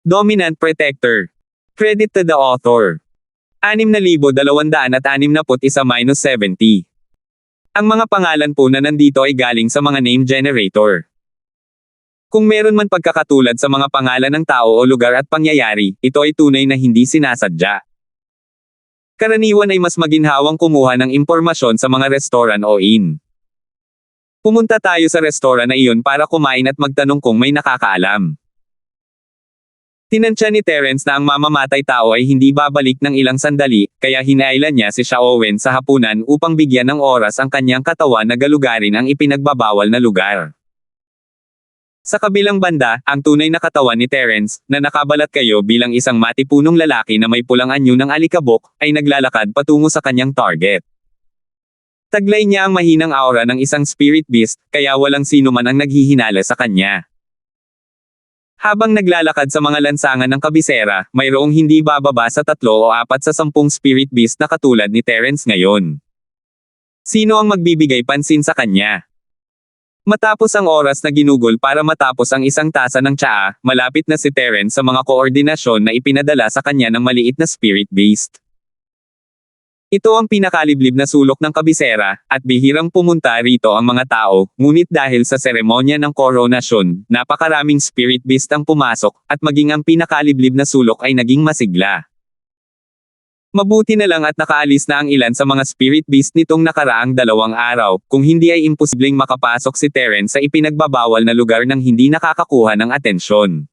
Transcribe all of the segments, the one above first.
Dominant Protector. Credit to the author. 6,261-70. Ang mga pangalan po na nandito ay galing sa mga name generator. Kung meron man pagkakatulad sa mga pangalan ng tao o lugar at pangyayari, ito ay tunay na hindi sinasadya. Karaniwan ay mas maginhawang kumuha ng impormasyon sa mga restoran o inn. Pumunta tayo sa restoran na iyon para kumain at magtanong kung may nakakaalam. Tinansya ni Terence na ang mamamatay tao ay hindi babalik ng ilang sandali, kaya hinailan niya si Owen sa hapunan upang bigyan ng oras ang kanyang katawan na galugarin ang ipinagbabawal na lugar. Sa kabilang banda, ang tunay na katawan ni Terence, na nakabalat kayo bilang isang matipunong lalaki na may pulang anyo ng alikabok, ay naglalakad patungo sa kanyang target. Taglay niya ang mahinang aura ng isang spirit beast, kaya walang sino man ang naghihinala sa kanya. Habang naglalakad sa mga lansangan ng kabisera, mayroong hindi bababa sa 3 o 4 sa 10 spirit beast na katulad ni Terence ngayon. Sino ang magbibigay pansin sa kanya? Matapos ang oras na ginugol para matapos ang isang tasa ng tsaa, malapit na si Terence sa mga koordinasyon na ipinadala sa kanya ng maliit na spirit beast. Ito ang pinakaliblib na sulok ng kabisera, at bihirang pumunta rito ang mga tao, ngunit dahil sa seremonya ng koronasyon, napakaraming spirit beast ang pumasok, at maging ang pinakaliblib na sulok ay naging masigla. Mabuti na lang at nakaalis na ang ilan sa mga spirit beast nitong nakaraang 2 araw, kung hindi ay imposibleng makapasok si Terence sa ipinagbabawal na lugar nang hindi nakakakuha ng atensyon.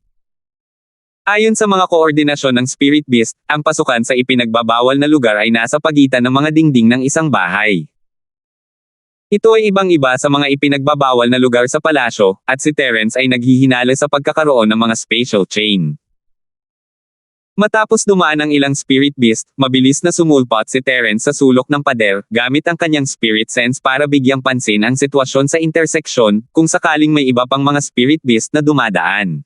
Ayon sa mga koordinasyon ng Spirit Beast, ang pasukan sa ipinagbabawal na lugar ay nasa pagitan ng mga dingding ng isang bahay. Ito ay ibang-iba sa mga ipinagbabawal na lugar sa palasyo, at si Terence ay naghihinala sa pagkakaroon ng mga spatial chain. Matapos dumaan ang ilang Spirit Beast, mabilis na sumulpot si Terence sa sulok ng pader, gamit ang kanyang Spirit Sense para bigyang pansin ang sitwasyon sa interseksyon, kung sakaling may iba pang mga Spirit Beast na dumadaan.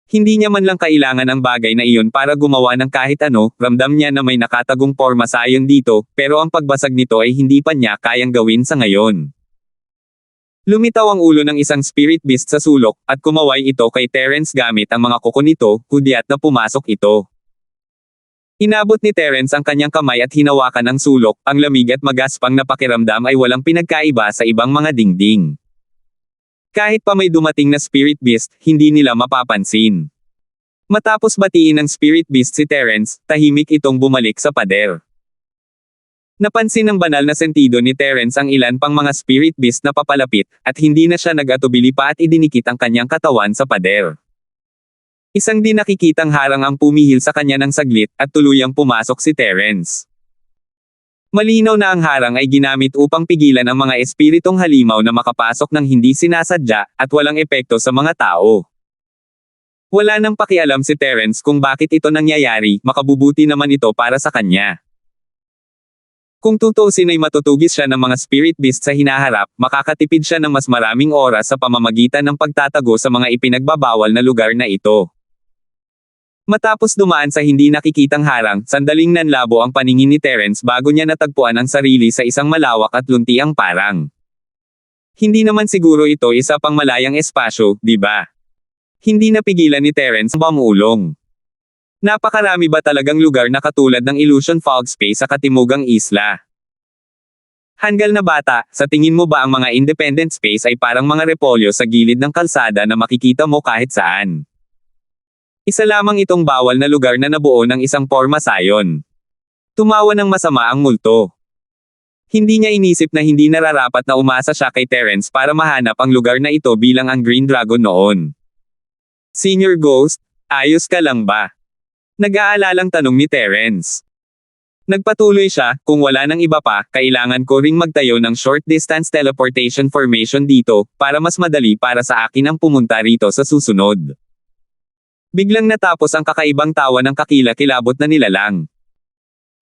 Hindi niya man lang kailangan ang bagay na iyon para gumawa ng kahit ano, ramdam niya na may nakatagong porma sa ayon dito, pero ang pagbasag nito ay hindi pa niya kayang gawin sa ngayon. Lumitaw ang ulo ng isang spirit beast sa sulok, at kumaway ito kay Terence gamit ang mga kuko nito, hudyat na pumasok ito. Inabot ni Terence ang kanyang kamay at hinawakan ang sulok, ang lamig at magaspang na pakiramdam ay walang pinagkaiba sa ibang mga dingding. Kahit pa may dumating na spirit beast, hindi nila mapapansin. Matapos batiin ng spirit beast si Terence, tahimik itong bumalik sa pader. Napansin ng banal na sentido ni Terence ang ilan pang mga spirit beast na papalapit, at hindi na siya nag-atubili pa at idinikit ang kanyang katawan sa pader. Isang di nakikitang harang ang pumihil sa kanya ng saglit, at tuluyang pumasok si Terence. Malinaw na ang harang ay ginamit upang pigilan ang mga espiritong halimaw na makapasok ng hindi sinasadya, at walang epekto sa mga tao. Wala nang pakialam si Terence kung bakit ito nangyayari, makabubuti naman ito para sa kanya. Kung tutuusin ay matutugis siya ng mga spirit beast sa hinaharap, makakatipid siya ng mas maraming oras sa pamamagitan ng pagtatago sa mga ipinagbabawal na lugar na ito. Matapos dumaan sa hindi nakikitang harang, sandaling nanlabo ang paningin ni Terence bago niya natagpuan ang sarili sa isang malawak at luntiang parang. Hindi naman siguro ito isa pang malayang espasyo, di ba? Hindi napigilan ni Terence bumulong. Napakarami ba talagang lugar na katulad ng Illusion Fog Space sa katimugang isla? Hanggal na bata, sa tingin mo ba ang mga independent space ay parang mga repolyo sa gilid ng kalsada na makikita mo kahit saan? Isa lamang itong bawal na lugar na nabuo ng isang porma sayon. Tumawa ng masama ang multo. Hindi niya inisip na hindi nararapat na umasa siya kay Terence para mahanap ang lugar na ito bilang ang Green Dragon noon. Senior Ghost, ayos ka lang ba? Nag-aalalang tanong ni Terence. Nagpatuloy siya, kung wala nang iba pa, kailangan ko ring magtayo ng short distance teleportation formation dito, para mas madali para sa akin ang pumunta rito sa susunod. Biglang natapos ang kakaibang tawa ng kakila-kilabot na nilalang.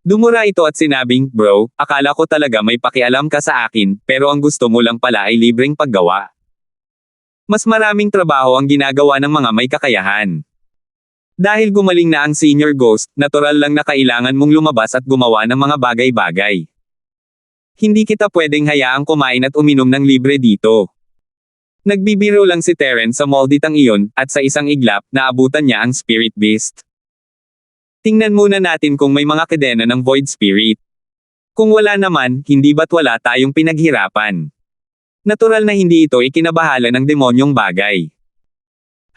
Dumura ito at sinabing, "Bro, akala ko talaga may pakialam ka sa akin, pero ang gusto mo lang pala ay libreng paggawa. Mas maraming trabaho ang ginagawa ng mga may kakayahan." Dahil gumaling na ang Senior Ghost, natural lang na kailangan mong lumabas at gumawa ng mga bagay-bagay. Hindi kita pwedeng hayaang kumain at uminom ng libre dito. Nagbibiro lang si Terence sa molditang iyon, at sa isang iglap, naabutan niya ang Spirit Beast. Tingnan muna natin kung may mga kadena ng Void Spirit. Kung wala naman, hindi ba't wala tayong pinaghirapan? Natural na hindi ito ikinabahala ng demonyong bagay.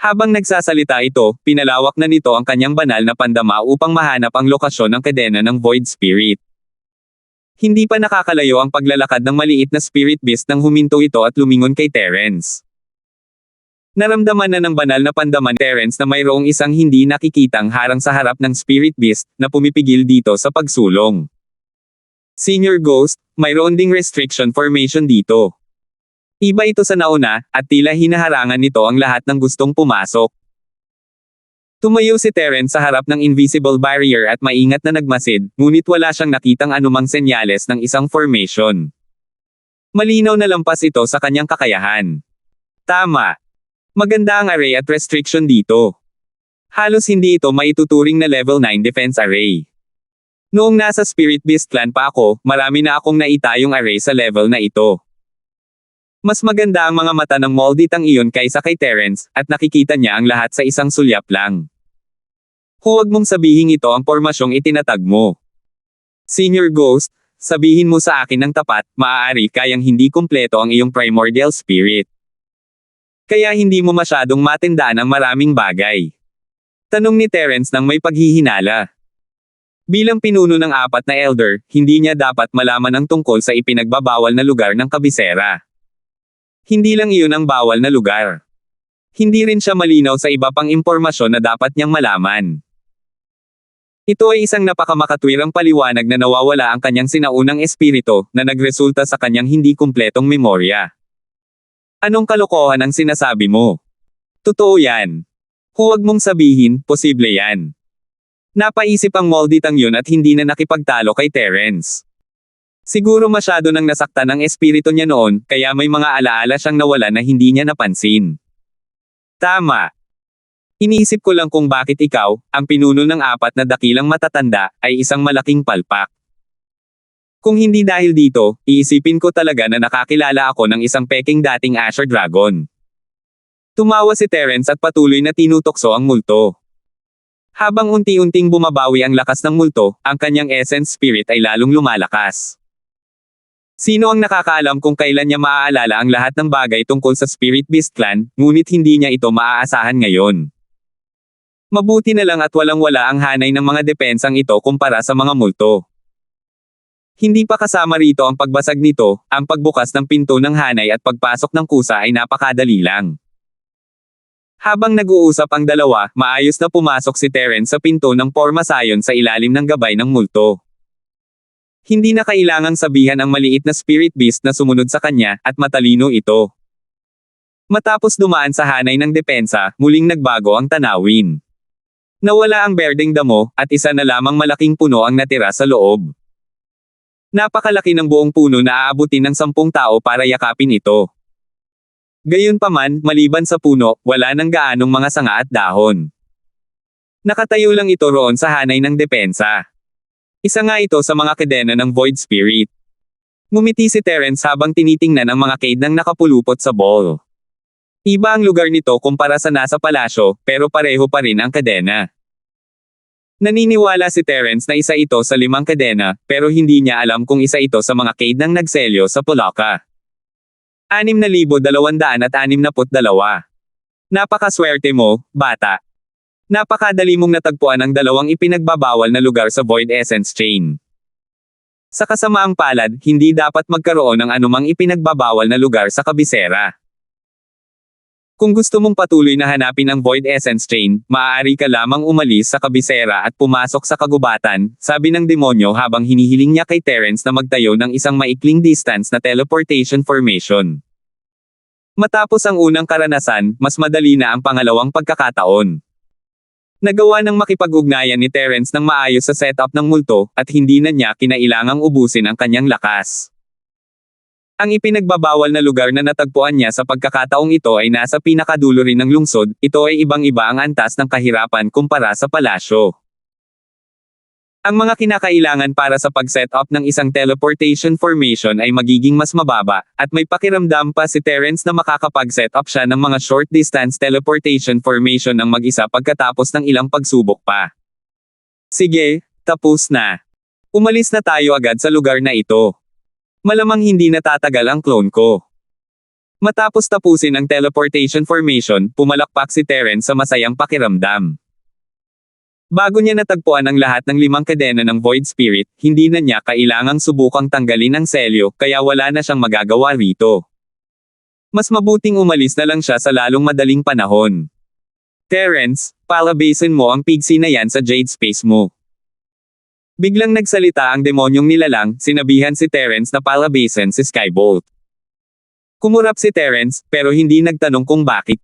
Habang nagsasalita ito, pinalawak na nito ang kanyang banal na pandama upang mahanap ang lokasyon ng kadena ng Void Spirit. Hindi pa nakakalayo ang paglalakad ng maliit na Spirit Beast nang huminto ito at lumingon kay Terence. Naramdaman na ng banal na pandama ni Terence na mayroong isang hindi nakikitang harang sa harap ng Spirit Beast na pumipigil dito sa pagsulong. Senior Ghost, mayroon ding restriction formation dito. Iba ito sa nauna, at tila hinaharangan nito ang lahat ng gustong pumasok. Tumayo si Terence sa harap ng invisible barrier at maingat na nagmasid, ngunit wala siyang nakitang anumang senyales ng isang formation. Malinaw na lampas ito sa kanyang kakayahan. Tama. Maganda ang array at restriction dito. Halos hindi ito maituturing na level 9 defense array. Noong nasa Spirit Beast Clan pa ako, marami na akong naitayong array sa level na ito. Mas maganda ang mga mata ng molditang iyon kaysa kay Terence, at nakikita niya ang lahat sa isang sulyap lang. Huwag mong sabihin ito ang pormasyong itinatag mo. Senior Ghost, sabihin mo sa akin ng tapat, maaari kayang hindi kumpleto ang iyong primordial spirit. Kaya hindi mo masyadong matindaan ang maraming bagay. Tanong ni Terence nang may paghihinala. Bilang pinuno ng 4 na elder, hindi niya dapat malaman ang tungkol sa ipinagbabawal na lugar ng kabisera. Hindi lang iyon ang bawal na lugar. Hindi rin siya malinaw sa iba pang impormasyon na dapat niyang malaman. Ito ay isang napakamakatwirang paliwanag na nawawala ang kanyang sinaunang espiritu, na nagresulta sa kanyang hindi kumpletong memorya. Anong kalokohan ang sinasabi mo? Totoo yan. Huwag mong sabihin, posible yan. Napaisip ang molditang yun at hindi na nakipagtalo kay Terence. Siguro masyado nang nasaktan ang espiritu niya noon, kaya may mga alaala siyang nawala na hindi niya napansin. Tama. Iniisip ko lang kung bakit ikaw, ang pinuno ng 4 na dakilang matatanda, ay isang malaking palpak. Kung hindi dahil dito, iisipin ko talaga na nakakilala ako ng isang peking dating Asher Dragon. Tumawa si Terence at patuloy na tinutokso ang multo. Habang unti-unting bumabawi ang lakas ng multo, ang kanyang essence spirit ay lalong lumalakas. Sino ang nakakaalam kung kailan niya maaalala ang lahat ng bagay tungkol sa Spirit Beast Clan, ngunit hindi niya ito maaasahan ngayon. Mabuti na lang at walang-wala ang hanay ng mga depensang ito kumpara sa mga multo. Hindi pa kasama rito ang pagbasag nito, ang pagbukas ng pinto ng hanay at pagpasok ng kusa ay napakadali lang. Habang nag-uusap ang dalawa, maayos na pumasok si Terence sa pinto ng Pormasayon sa ilalim ng gabay ng multo. Hindi na kailangang sabihan ang maliit na Spirit Beast na sumunod sa kanya, at matalino ito. Matapos dumaan sa hanay ng depensa, muling nagbago ang tanawin. Nawala ang berdeng damo, at isa na lamang malaking puno ang natira sa loob. Napakalaki ng buong puno na aabutin ng 10 tao para yakapin ito. Gayunpaman, maliban sa puno, wala nang gaanong mga sanga at dahon. Nakatayo lang ito roon sa hanay ng depensa. Isa nga ito sa mga kadena ng Void Spirit. Ngumiti si Terence habang tinitingnan ang mga cade ng nakapulupot sa ball. Iba ang lugar nito kumpara sa nasa palasyo, pero pareho pa rin ang kadena. Naniniwala si Terence na isa ito sa 5 kadena, pero hindi niya alam kung isa ito sa mga cade ng nagselyo sa Poloka. 6,262. Napakaswerte mo, bata. Napakadali mong natagpuan ang 2 ipinagbabawal na lugar sa Void Essence Chain. Sa kasamaang palad, hindi dapat magkaroon ng anumang ipinagbabawal na lugar sa kabisera. Kung gusto mong patuloy na hanapin ang Void Essence Chain, maaari ka lamang umalis sa kabisera at pumasok sa kagubatan, sabi ng demonyo habang hinihiling niya kay Terence na magtayo ng isang maikling distance na teleportation formation. Matapos ang unang karanasan, mas madali na ang pangalawang pagkakataon. Nagawa ng makipag-ugnayan ni Terence ng maayos sa setup ng multo, at hindi na niya kinailangang ubusin ang kanyang lakas. Ang ipinagbabawal na lugar na natagpuan niya sa pagkakataong ito ay nasa pinakadulo rin ng lungsod, ito ay ibang-iba ang antas ng kahirapan kumpara sa palasyo. Ang mga kinakailangan para sa pag-set up ng isang teleportation formation ay magiging mas mababa, at may pakiramdam pa si Terence na makakapag-set up siya ng mga short-distance teleportation formation ng mag-isa pagkatapos ng ilang pagsubok pa. Sige, tapos na. Umalis na tayo agad sa lugar na ito. Malamang hindi natatagal ang clone ko. Matapos tapusin ang teleportation formation, pumalakpak si Terence sa masayang pakiramdam. Bago niya natagpuan ang lahat ng 5 kadena ng Void Spirit, hindi na niya kailangang subukang tanggalin ang selyo, kaya wala na siyang magagawa rito. Mas mabuting umalis na lang siya sa lalong madaling panahon. Terence, palabasin mo ang pigsi na yan sa Jade Space mo. Biglang nagsalita ang demonyong nilalang, sinabihan si Terence na palabasin si Skybolt. Kumurap si Terence, pero hindi nagtanong kung bakit.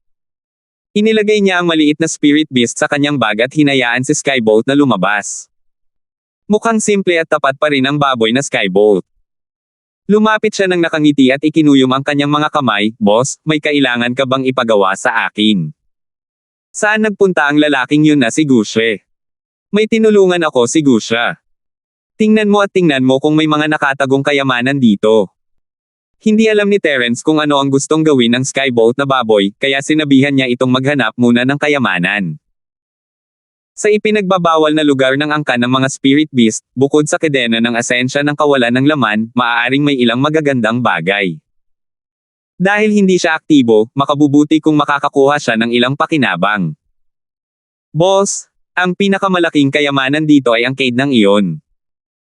Inilagay niya ang maliit na spirit beast sa kanyang bag at hinayaan si Skybolt na lumabas. Mukhang simple at tapat pa rin ang baboy na Skybolt. Lumapit siya ng nakangiti at ikinuyom ang kanyang mga kamay, "Boss, may kailangan ka bang ipagawa sa akin?" Saan nagpunta ang lalaking yun na si Gushe? May tinulungan ako si Gusha. Tingnan mo at tingnan mo kung may mga nakatagong kayamanan dito. Hindi alam ni Terence kung ano ang gustong gawin ng Skybolt na baboy, kaya sinabihan niya itong maghanap muna ng kayamanan. Sa ipinagbabawal na lugar ng angkan ng mga spirit beast, bukod sa kadena ng asensya ng kawalan ng laman, maaaring may ilang magagandang bagay. Dahil hindi siya aktibo, makabubuti kung makakakuha siya ng ilang pakinabang. Boss, ang pinakamalaking kayamanan dito ay ang Cade ng Iyon.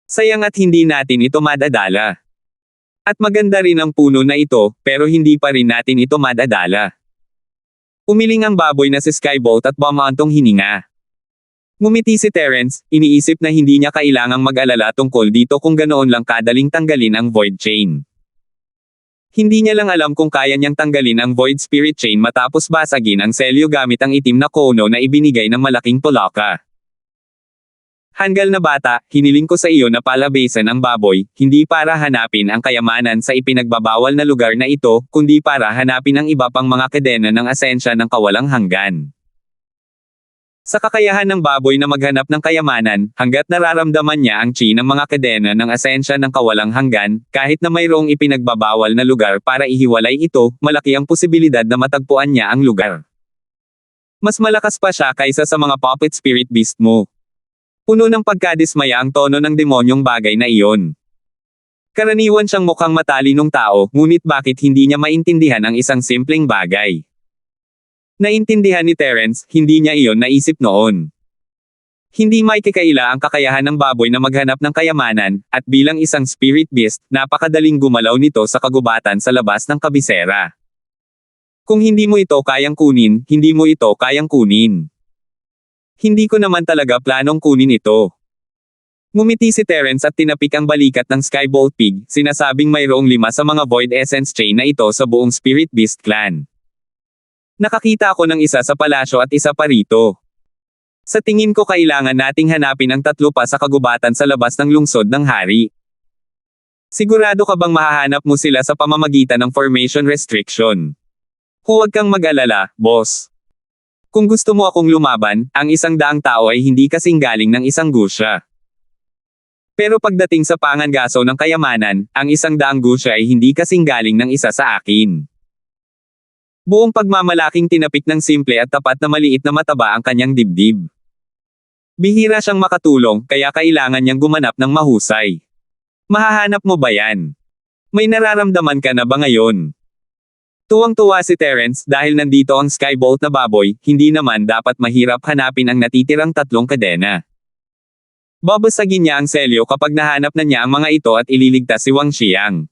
Sayang at hindi natin ito madadala. At maganda rin ang puno na ito, pero hindi pa rin natin ito madadala. Umiling ang baboy na si Skybolt at bumaantong hininga. Ngumiti si Terence, iniisip na hindi niya kailangang mag-alala tungkol dito kung ganoon lang kadaling tanggalin ang Void Chain. Hindi niya lang alam kung kaya niyang tanggalin ang Void Spirit Chain matapos basagin ang selyo gamit ang itim na kono na ibinigay ng malaking Polaka. Hanggal na bata, hiniling ko sa iyo na palabasin ang baboy, hindi para hanapin ang kayamanan sa ipinagbabawal na lugar na ito, kundi para hanapin ang iba pang mga kadena ng asensya ng kawalang hanggan. Sa kakayahan ng baboy na maghanap ng kayamanan, hanggat nararamdaman niya ang chi ng mga kadena ng asensya ng kawalang hanggan, kahit na mayroong ipinagbabawal na lugar para ihiwalay ito, malaki ang posibilidad na matagpuan niya ang lugar. Mas malakas pa siya kaysa sa mga puppet spirit beast mo. Puno ng pagkadismaya ang tono ng demonyong bagay na iyon. Karaniwan siyang mukhang matalinong tao, ngunit bakit hindi niya maintindihan ang isang simpleng bagay? Naintindihan ni Terence, hindi niya iyon naisip noon. Hindi may kikaila ang kakayahan ng baboy na maghanap ng kayamanan, at bilang isang spirit beast, napakadaling gumalaw nito sa kagubatan sa labas ng kabisera. Kung hindi mo ito kayang kunin, hindi mo ito kayang kunin. Hindi ko naman talaga planong kunin ito. Ngumiti si Terence at tinapik ang balikat ng Skybolt Pig, sinasabing mayroong 5 sa mga Void Essence Chain na ito sa buong Spirit Beast Clan. Nakakita ako ng isa sa palasyo at isa pa rito. Sa tingin ko kailangan nating hanapin ang 3 pa sa kagubatan sa labas ng lungsod ng hari. Sigurado ka bang mahahanap mo sila sa pamamagitan ng formation restriction? Huwag kang mag-alala, boss. Kung gusto mo akong lumaban, ang 100 tao ay hindi kasing galing ng isang gusya. Pero pagdating sa pangangaso ng kayamanan, ang 100 gusya ay hindi kasing galing ng isa sa akin. Buong pagmamalaking tinapik ng simple at tapat na maliit na mataba ang kanyang dibdib. Bihira siyang makatulong, kaya kailangan niyang gumanap ng mahusay. Mahahanap mo ba yan? May nararamdaman ka na ba ngayon? Tuwang-tuwa si Terence dahil nandito ang Skybolt na baboy, hindi naman dapat mahirap hanapin ang natitirang 3 kadena. Babasagin niya ang selyo kapag nahanap na niya ang mga ito at ililigtas si Wang Xiang.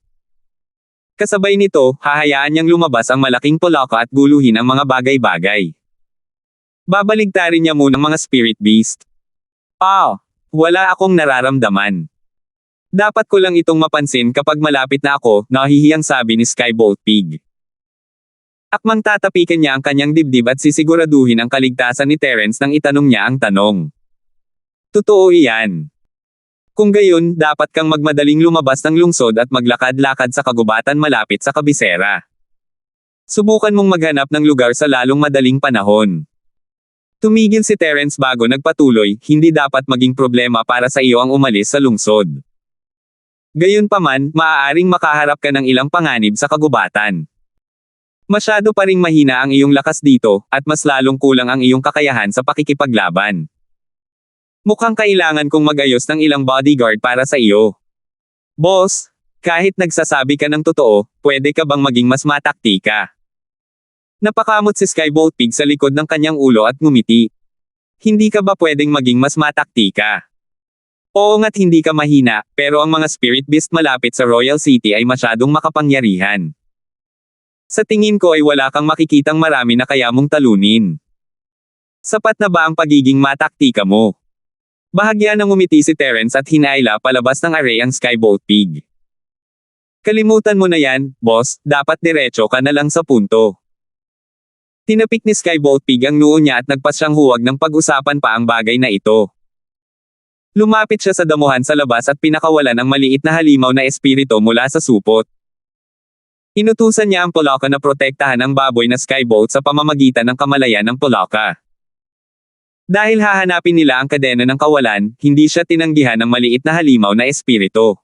Kasabay nito, hahayaan niyang lumabas ang malaking Polaka at guluhin ang mga bagay-bagay. Babaligtarin niya muna ang mga spirit beast. Wala akong nararamdaman. Dapat ko lang itong mapansin kapag malapit na ako, nahihiyang sabi ni Skybolt Pig. Akmang tatapikan niya ang kanyang dibdib at sisiguraduhin ang kaligtasan ni Terence nang itanong niya ang tanong. Totoo iyan. Kung gayon, dapat kang magmadaling lumabas ng lungsod at maglakad-lakad sa kagubatan malapit sa kabisera. Subukan mong maghanap ng lugar sa lalong madaling panahon. Tumigil si Terence bago nagpatuloy, hindi dapat maging problema para sa iyo ang umalis sa lungsod. Gayunpaman, maaaring makaharap ka ng ilang panganib sa kagubatan. Masyado pa ring mahina ang iyong lakas dito, at mas lalong kulang ang iyong kakayahan sa pakikipaglaban. Mukhang kailangan kong mag-ayos ng ilang bodyguard para sa iyo. Boss, kahit nagsasabi ka ng totoo, pwede ka bang maging mas mataktika? Napakamot si Skybolt Pig sa likod ng kanyang ulo at ngumiti. Hindi ka ba pwedeng maging mas mataktika? Oo nga't hindi ka mahina, pero ang mga spirit beast malapit sa Royal City ay masyadong makapangyarihan. Sa tingin ko ay wala kang makikitang marami na kaya mong talunin. Sapat na ba ang pagiging mataktika mo? Bahagya nang ngumiti si Terence at hinaila palabas ng array ang Skybolt Pig. Kalimutan mo na yan, boss, dapat diretso ka na lang sa punto. Tinapik ni Skybolt Pig ang noo niya at nagpas siyang huwag ng pag-usapan pa ang bagay na ito. Lumapit siya sa damuhan sa labas at pinakawalan ang maliit na halimaw na espiritu mula sa supot. Inutusan niya ang Polaka na protektahan ang baboy na Skybolt sa pamamagitan ng kamalayan ng Polaka. Dahil hahanapin nila ang kadena ng kawalan, hindi siya tinanggihan ng maliit na halimaw na espiritu.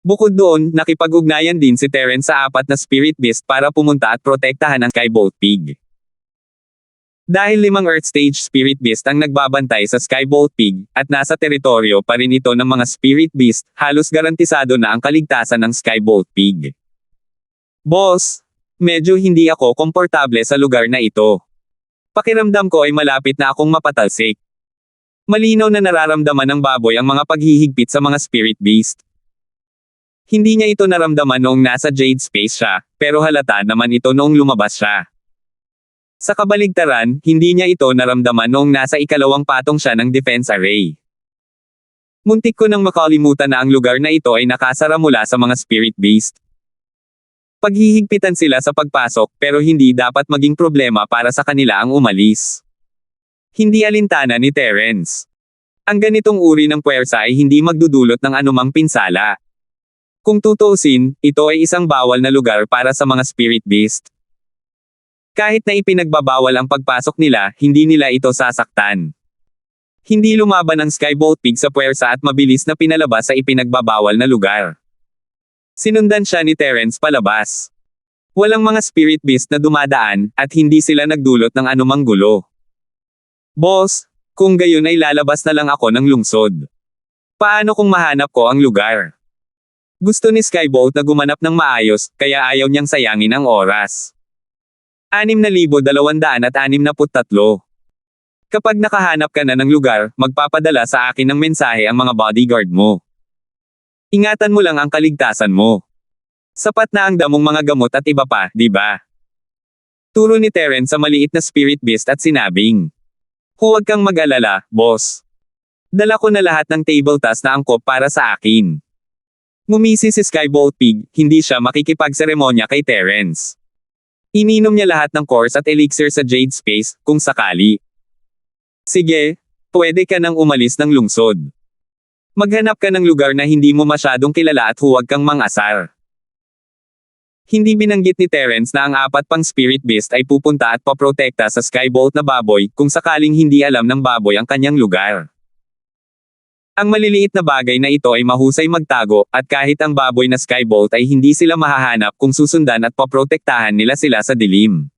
Bukod doon, nakipag-ugnayan din si Terence sa 4 na spirit beast para pumunta at protektahan ang Skybolt Pig. Dahil 5 Earth Stage spirit beast ang nagbabantay sa Skybolt Pig, at nasa teritoryo pa rin ito ng mga spirit beast, halos garantisado na ang kaligtasan ng Skybolt Pig. Boss, medyo hindi ako komportable sa lugar na ito. Pakiramdam ko ay malapit na akong mapatalsik. Malinaw na nararamdaman ng baboy ang mga paghihigpit sa mga spirit beast. Hindi niya ito naramdaman noong nasa Jade Space siya, pero halata naman ito noong lumabas siya. Sa kabaligtaran, hindi niya ito naramdaman noong nasa ikalawang patong siya ng defense array. Muntik ko nang makalimutan na ang lugar na ito ay nakasara mula sa mga spirit beast. Paghihigpitan sila sa pagpasok pero hindi dapat maging problema para sa kanila ang umalis. Hindi alintana ni Terence. Ang ganitong uri ng puwersa ay hindi magdudulot ng anumang pinsala. Kung tutuusin, ito ay isang bawal na lugar para sa mga spirit beast. Kahit na ipinagbabawal ang pagpasok nila, hindi nila ito sasaktan. Hindi lumaban ang Skybolt Pig sa puwersa at mabilis na pinalabas sa ipinagbabawal na lugar. Sinundan siya ni Terence palabas. Walang mga spirit beast na dumadaan, at hindi sila nagdulot ng anumang gulo. Boss, kung gayon ay lalabas na lang ako ng lungsod. Paano kung mahanap ko ang lugar? Gusto ni Skybolt na gumanap ng maayos, kaya ayaw niyang sayangin ang oras. 6,263. Kapag nakahanap ka na ng lugar, magpapadala sa akin ng mensahe ang mga bodyguard mo. Ingatan mo lang ang kaligtasan mo. Sapat na ang damong mga gamot at iba pa, di ba? Turo ni Terence sa maliit na spirit beast at sinabing, huwag kang mag-alala, boss. Dala ko na lahat ng table task na angkop para sa akin. Ngumisi si Skybolt Pig, hindi siya makikipagseremonya kay Terence. Ininom niya lahat ng course at elixir sa Jade Space, kung sakali. Sige, pwede ka nang umalis ng lungsod. Maghanap ka ng lugar na hindi mo masyadong kilala at huwag kang mang-asar. Hindi binanggit ni Terence na ang 4 pang spirit beast ay pupunta at paprotekta sa Skybolt na baboy kung sakaling hindi alam ng baboy ang kanyang lugar. Ang maliliit na bagay na ito ay mahusay magtago, at kahit ang baboy na Skybolt ay hindi sila mahahanap kung susundan at paprotektahan nila sila sa dilim.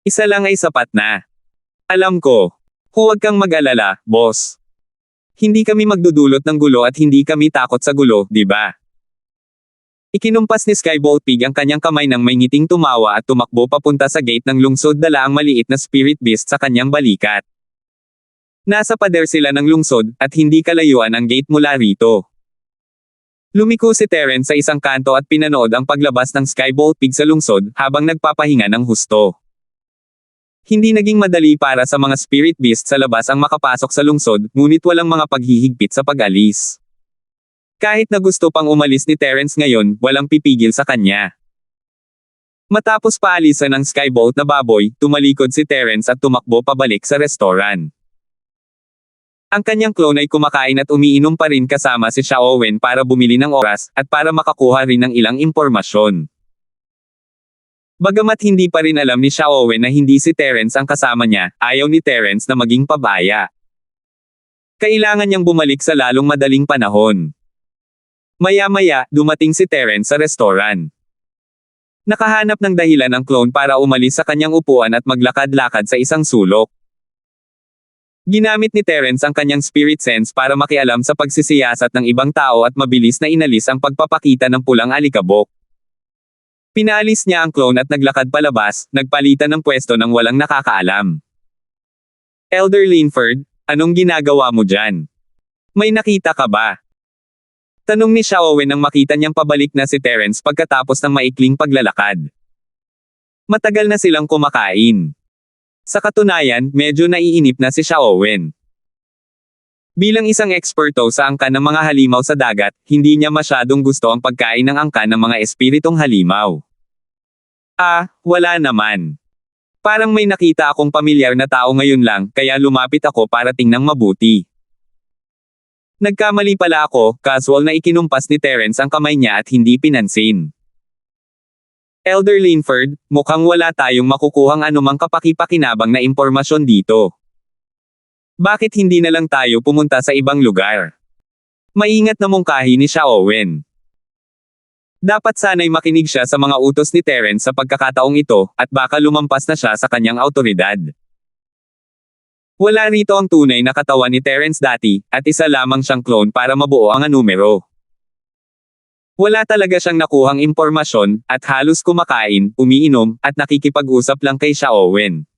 Isa lang ay sapat na. Alam ko. Huwag kang mag-alala, boss. Hindi kami magdudulot ng gulo at hindi kami takot sa gulo, di ba? Ikinumpas ni Skybolt Pig ang kanyang kamay nang may ngiting tumawa at tumakbo papunta sa gate ng lungsod, dala ang maliit na spirit beast sa kanyang balikat. Nasa pader sila ng lungsod, at hindi kalayuan ang gate mula rito. Lumiko si Terence sa isang kanto at pinanood ang paglabas ng Skybolt Pig sa lungsod, habang nagpapahinga ng husto. Hindi naging madali para sa mga spirit beast sa labas ang makapasok sa lungsod, ngunit walang mga paghihigpit sa pag-alis. Kahit na gusto pang umalis ni Terence ngayon, walang pipigil sa kanya. Matapos paalisan ng Skybolt na baboy, tumalikod si Terence at tumakbo pabalik sa restaurant. Ang kanyang clone ay kumakain at umiinom pa rin kasama si Xiaowen para bumili ng oras, at para makakuha rin ng ilang impormasyon. Bagamat hindi pa rin alam ni Xiaowen na hindi si Terence ang kasama niya, ayaw ni Terence na maging pabaya. Kailangan niyang bumalik sa lalong madaling panahon. Maya-maya, dumating si Terence sa restaurant. Nakahanap ng dahilan ang clone para umalis sa kanyang upuan at maglakad-lakad sa isang sulok. Ginamit ni Terence ang kanyang spirit sense para makialam sa pagsisiyasat ng ibang tao at mabilis na inalis ang pagpapakita ng pulang alikabok. Pinaalis niya ang clone at naglakad palabas, nagpalitan ng pwesto ng walang nakakaalam. Elder Linford, anong ginagawa mo dyan? May nakita ka ba? Tanong ni Xiaowen nang makita niyang pabalik na si Terence pagkatapos ng maikling paglalakad. Matagal na silang kumakain. Sa katunayan, medyo naiinip na si Xiaowen. Bilang isang eksperto sa angkan ng mga halimaw sa dagat, hindi niya masyadong gusto ang pagkain ng angkan ng mga espiritong halimaw. Wala naman. Parang may nakita akong pamilyar na tao ngayon lang, kaya lumapit ako para tingnang mabuti. Nagkamali pala ako, casual na ikinumpas ni Terence ang kamay niya at hindi pinansin. Elder Linford, mukhang wala tayong makukuhang anumang kapaki-pakinabang na impormasyon dito. Bakit hindi na lang tayo pumunta sa ibang lugar? Maingat na mungkahi ni Xiaowen. Dapat sana'y makinig siya sa mga utos ni Terence sa pagkakataong ito, at baka lumampas na siya sa kanyang awtoridad. Wala rito ang tunay na katawan ni Terence dati, at isa lamang siyang clone para mabuo ang numero. Wala talaga siyang nakuhang impormasyon, at halos kumakain, umiinom, at nakikipag-usap lang kay Xiaowen.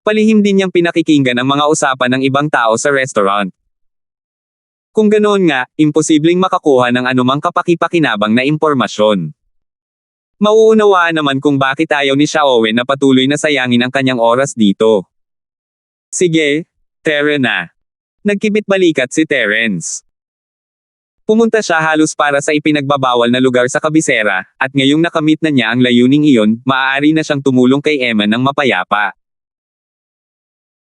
Palihim din niyang pinakikinggan ang mga usapan ng ibang tao sa restaurant. Kung ganoon nga, imposibleng makakuha ng anumang kapaki-pakinabang na impormasyon. Mauunawaan naman kung bakit ayaw ni Xiaowen na patuloy na sayangin ang kanyang oras dito. Sige, tara na. Nagkibit-balikat si Terence. Pumunta siya halos para sa ipinagbabawal na lugar sa kabisera, at ngayong nakamit na niya ang layuning iyon, maaari na siyang tumulong kay Emma ng mapayapa.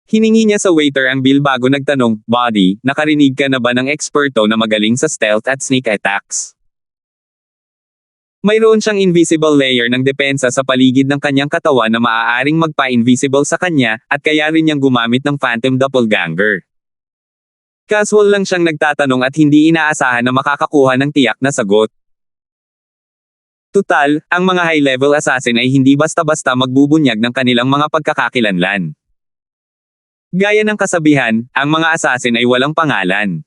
Hiningi niya sa waiter ang bill bago nagtanong, "Buddy, nakarinig ka na ba ng eksperto na magaling sa stealth at sneak attacks?" Mayroon siyang invisible layer ng depensa sa paligid ng kanyang katawan na maaaring magpa-invisible sa kanya, at kaya rin niyang gumamit ng phantom doppelganger. Casual lang siyang nagtatanong at hindi inaasahan na makakakuha ng tiyak na sagot. Tutal, ang mga high-level assassin ay hindi basta-basta magbubunyag ng kanilang mga pagkakakilanlan. Gaya ng kasabihan, ang mga assassin ay walang pangalan.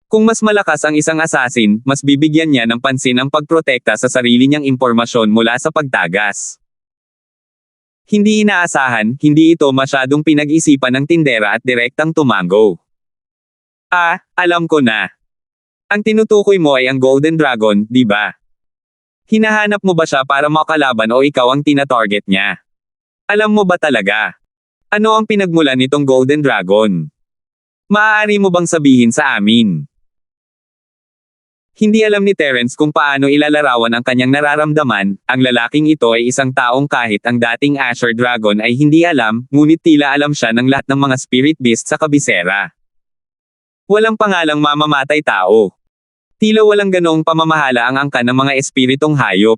Kung mas malakas ang isang assassin, mas bibigyan niya ng pansin ang pagprotekta sa sarili niyang impormasyon mula sa pagtagas. Hindi inaasahan, hindi ito masyadong pinag-isipan ng tindera at direktang tumango. Alam ko na. Ang tinutukoy mo ay ang Golden Dragon, di ba? Hinahanap mo ba siya para makalaban o ikaw ang tina-target niya? Alam mo ba talaga? Ano ang pinagmulan nitong Golden Dragon? Maaari mo bang sabihin sa amin? Hindi alam ni Terence kung paano ilalarawan ang kanyang nararamdaman, ang lalaking ito ay isang taong kahit ang dating Asher Dragon ay hindi alam, ngunit tila alam siya ng lahat ng mga spirit beast sa kabisera. Walang pangalang mamamatay tao. Tila walang ganoong pamamahala ang angkan ng mga espiritong hayop.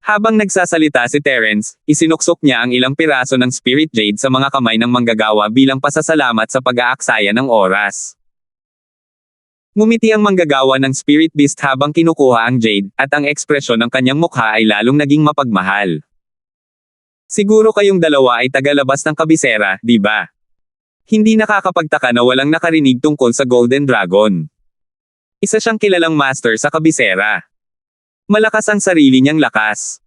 Habang nagsasalita si Terence, isinuksok niya ang ilang piraso ng spirit jade sa mga kamay ng manggagawa bilang pasasalamat sa pag-aaksaya ng oras. Ngumiti ang manggagawa ng spirit beast habang kinukuha ang jade, at ang ekspresyon ng kanyang mukha ay lalong naging mapagmahal. Siguro kayong dalawa ay tagalabas ng kabisera, di ba? Hindi nakakapagtaka na walang nakarinig tungkol sa Golden Dragon. Isa siyang kilalang master sa kabisera. Malakas ang sarili niyang lakas.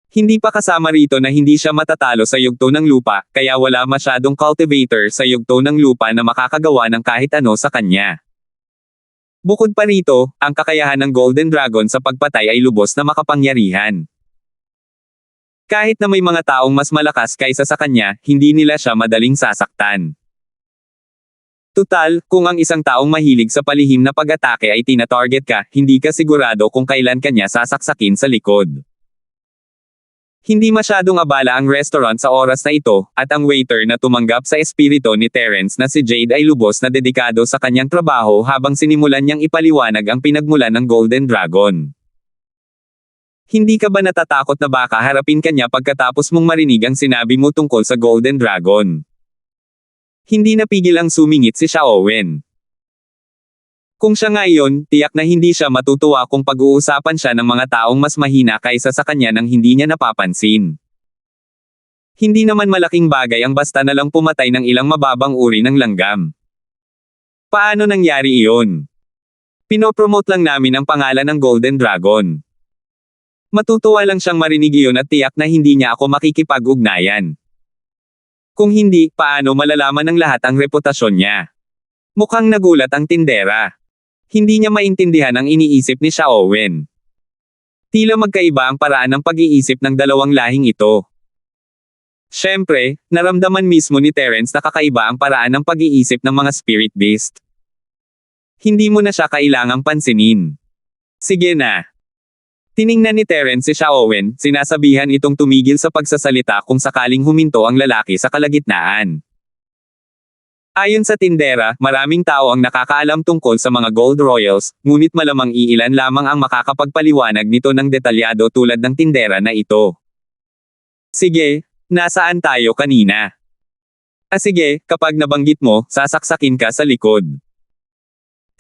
Hindi pa kasama rito na hindi siya matatalo sa yugto ng lupa, kaya wala masyadong cultivator sa yugto ng lupa na makakagawa ng kahit ano sa kanya. Bukod pa rito, ang kakayahan ng Golden Dragon sa pagpatay ay lubos na makapangyarihan. Kahit na may mga taong mas malakas kaysa sa kanya, hindi nila siya madaling sasaktan. Tutal, kung ang isang taong mahilig sa palihim na pag-atake ay tina-target ka, hindi ka sigurado kung kailan kanya sasaksakin sa likod. Hindi masyadong abala ang restaurant sa oras na ito, at ang waiter na tumanggap sa espiritu ni Terence na si Jade ay lubos na dedikado sa kanyang trabaho habang sinimulan niyang ipaliwanag ang pinagmulan ng Golden Dragon. Hindi ka ba natatakot na baka harapin ka niya pagkatapos mong marinig ang sinabi mo tungkol sa Golden Dragon? Hindi napigil ang sumingit si Xiaowen. Kung siya nga iyon, tiyak na hindi siya matutuwa kung pag-uusapan siya ng mga taong mas mahina kaysa sa kanya nang hindi niya napapansin. Hindi naman malaking bagay ang basta na lang pumatay ng ilang mababang uri ng langgam. Paano nangyari iyon? Pinopromote lang namin ang pangalan ng Golden Dragon. Matutuwa lang siyang marinig iyon at tiyak na hindi niya ako makikipag-ugnayan. Kung hindi, paano malalaman ng lahat ang reputasyon niya? Mukhang nagulat ang tindera. Hindi niya maintindihan ang iniisip ni Xiaowen. Tila magkaiba ang paraan ng pag-iisip ng dalawang lahing ito. Siyempre, naramdaman mismo ni Terence na kakaiba ang paraan ng pag-iisip ng mga spirit beast. Hindi mo na siya kailangang pansinin. Sige na. Tiningnan ni Terence si Xiaowen, sinasabihan itong tumigil sa pagsasalita kung sakaling huminto ang lalaki sa kalagitnaan. Ayon sa tindera, maraming tao ang nakakaalam tungkol sa mga Gold Royals, ngunit malamang iilan lamang ang makakapagpaliwanag nito ng detalyado tulad ng tindera na ito. Sige, nasaan tayo kanina? Sige, kapag nabanggit mo, sasaksakin ka sa likod.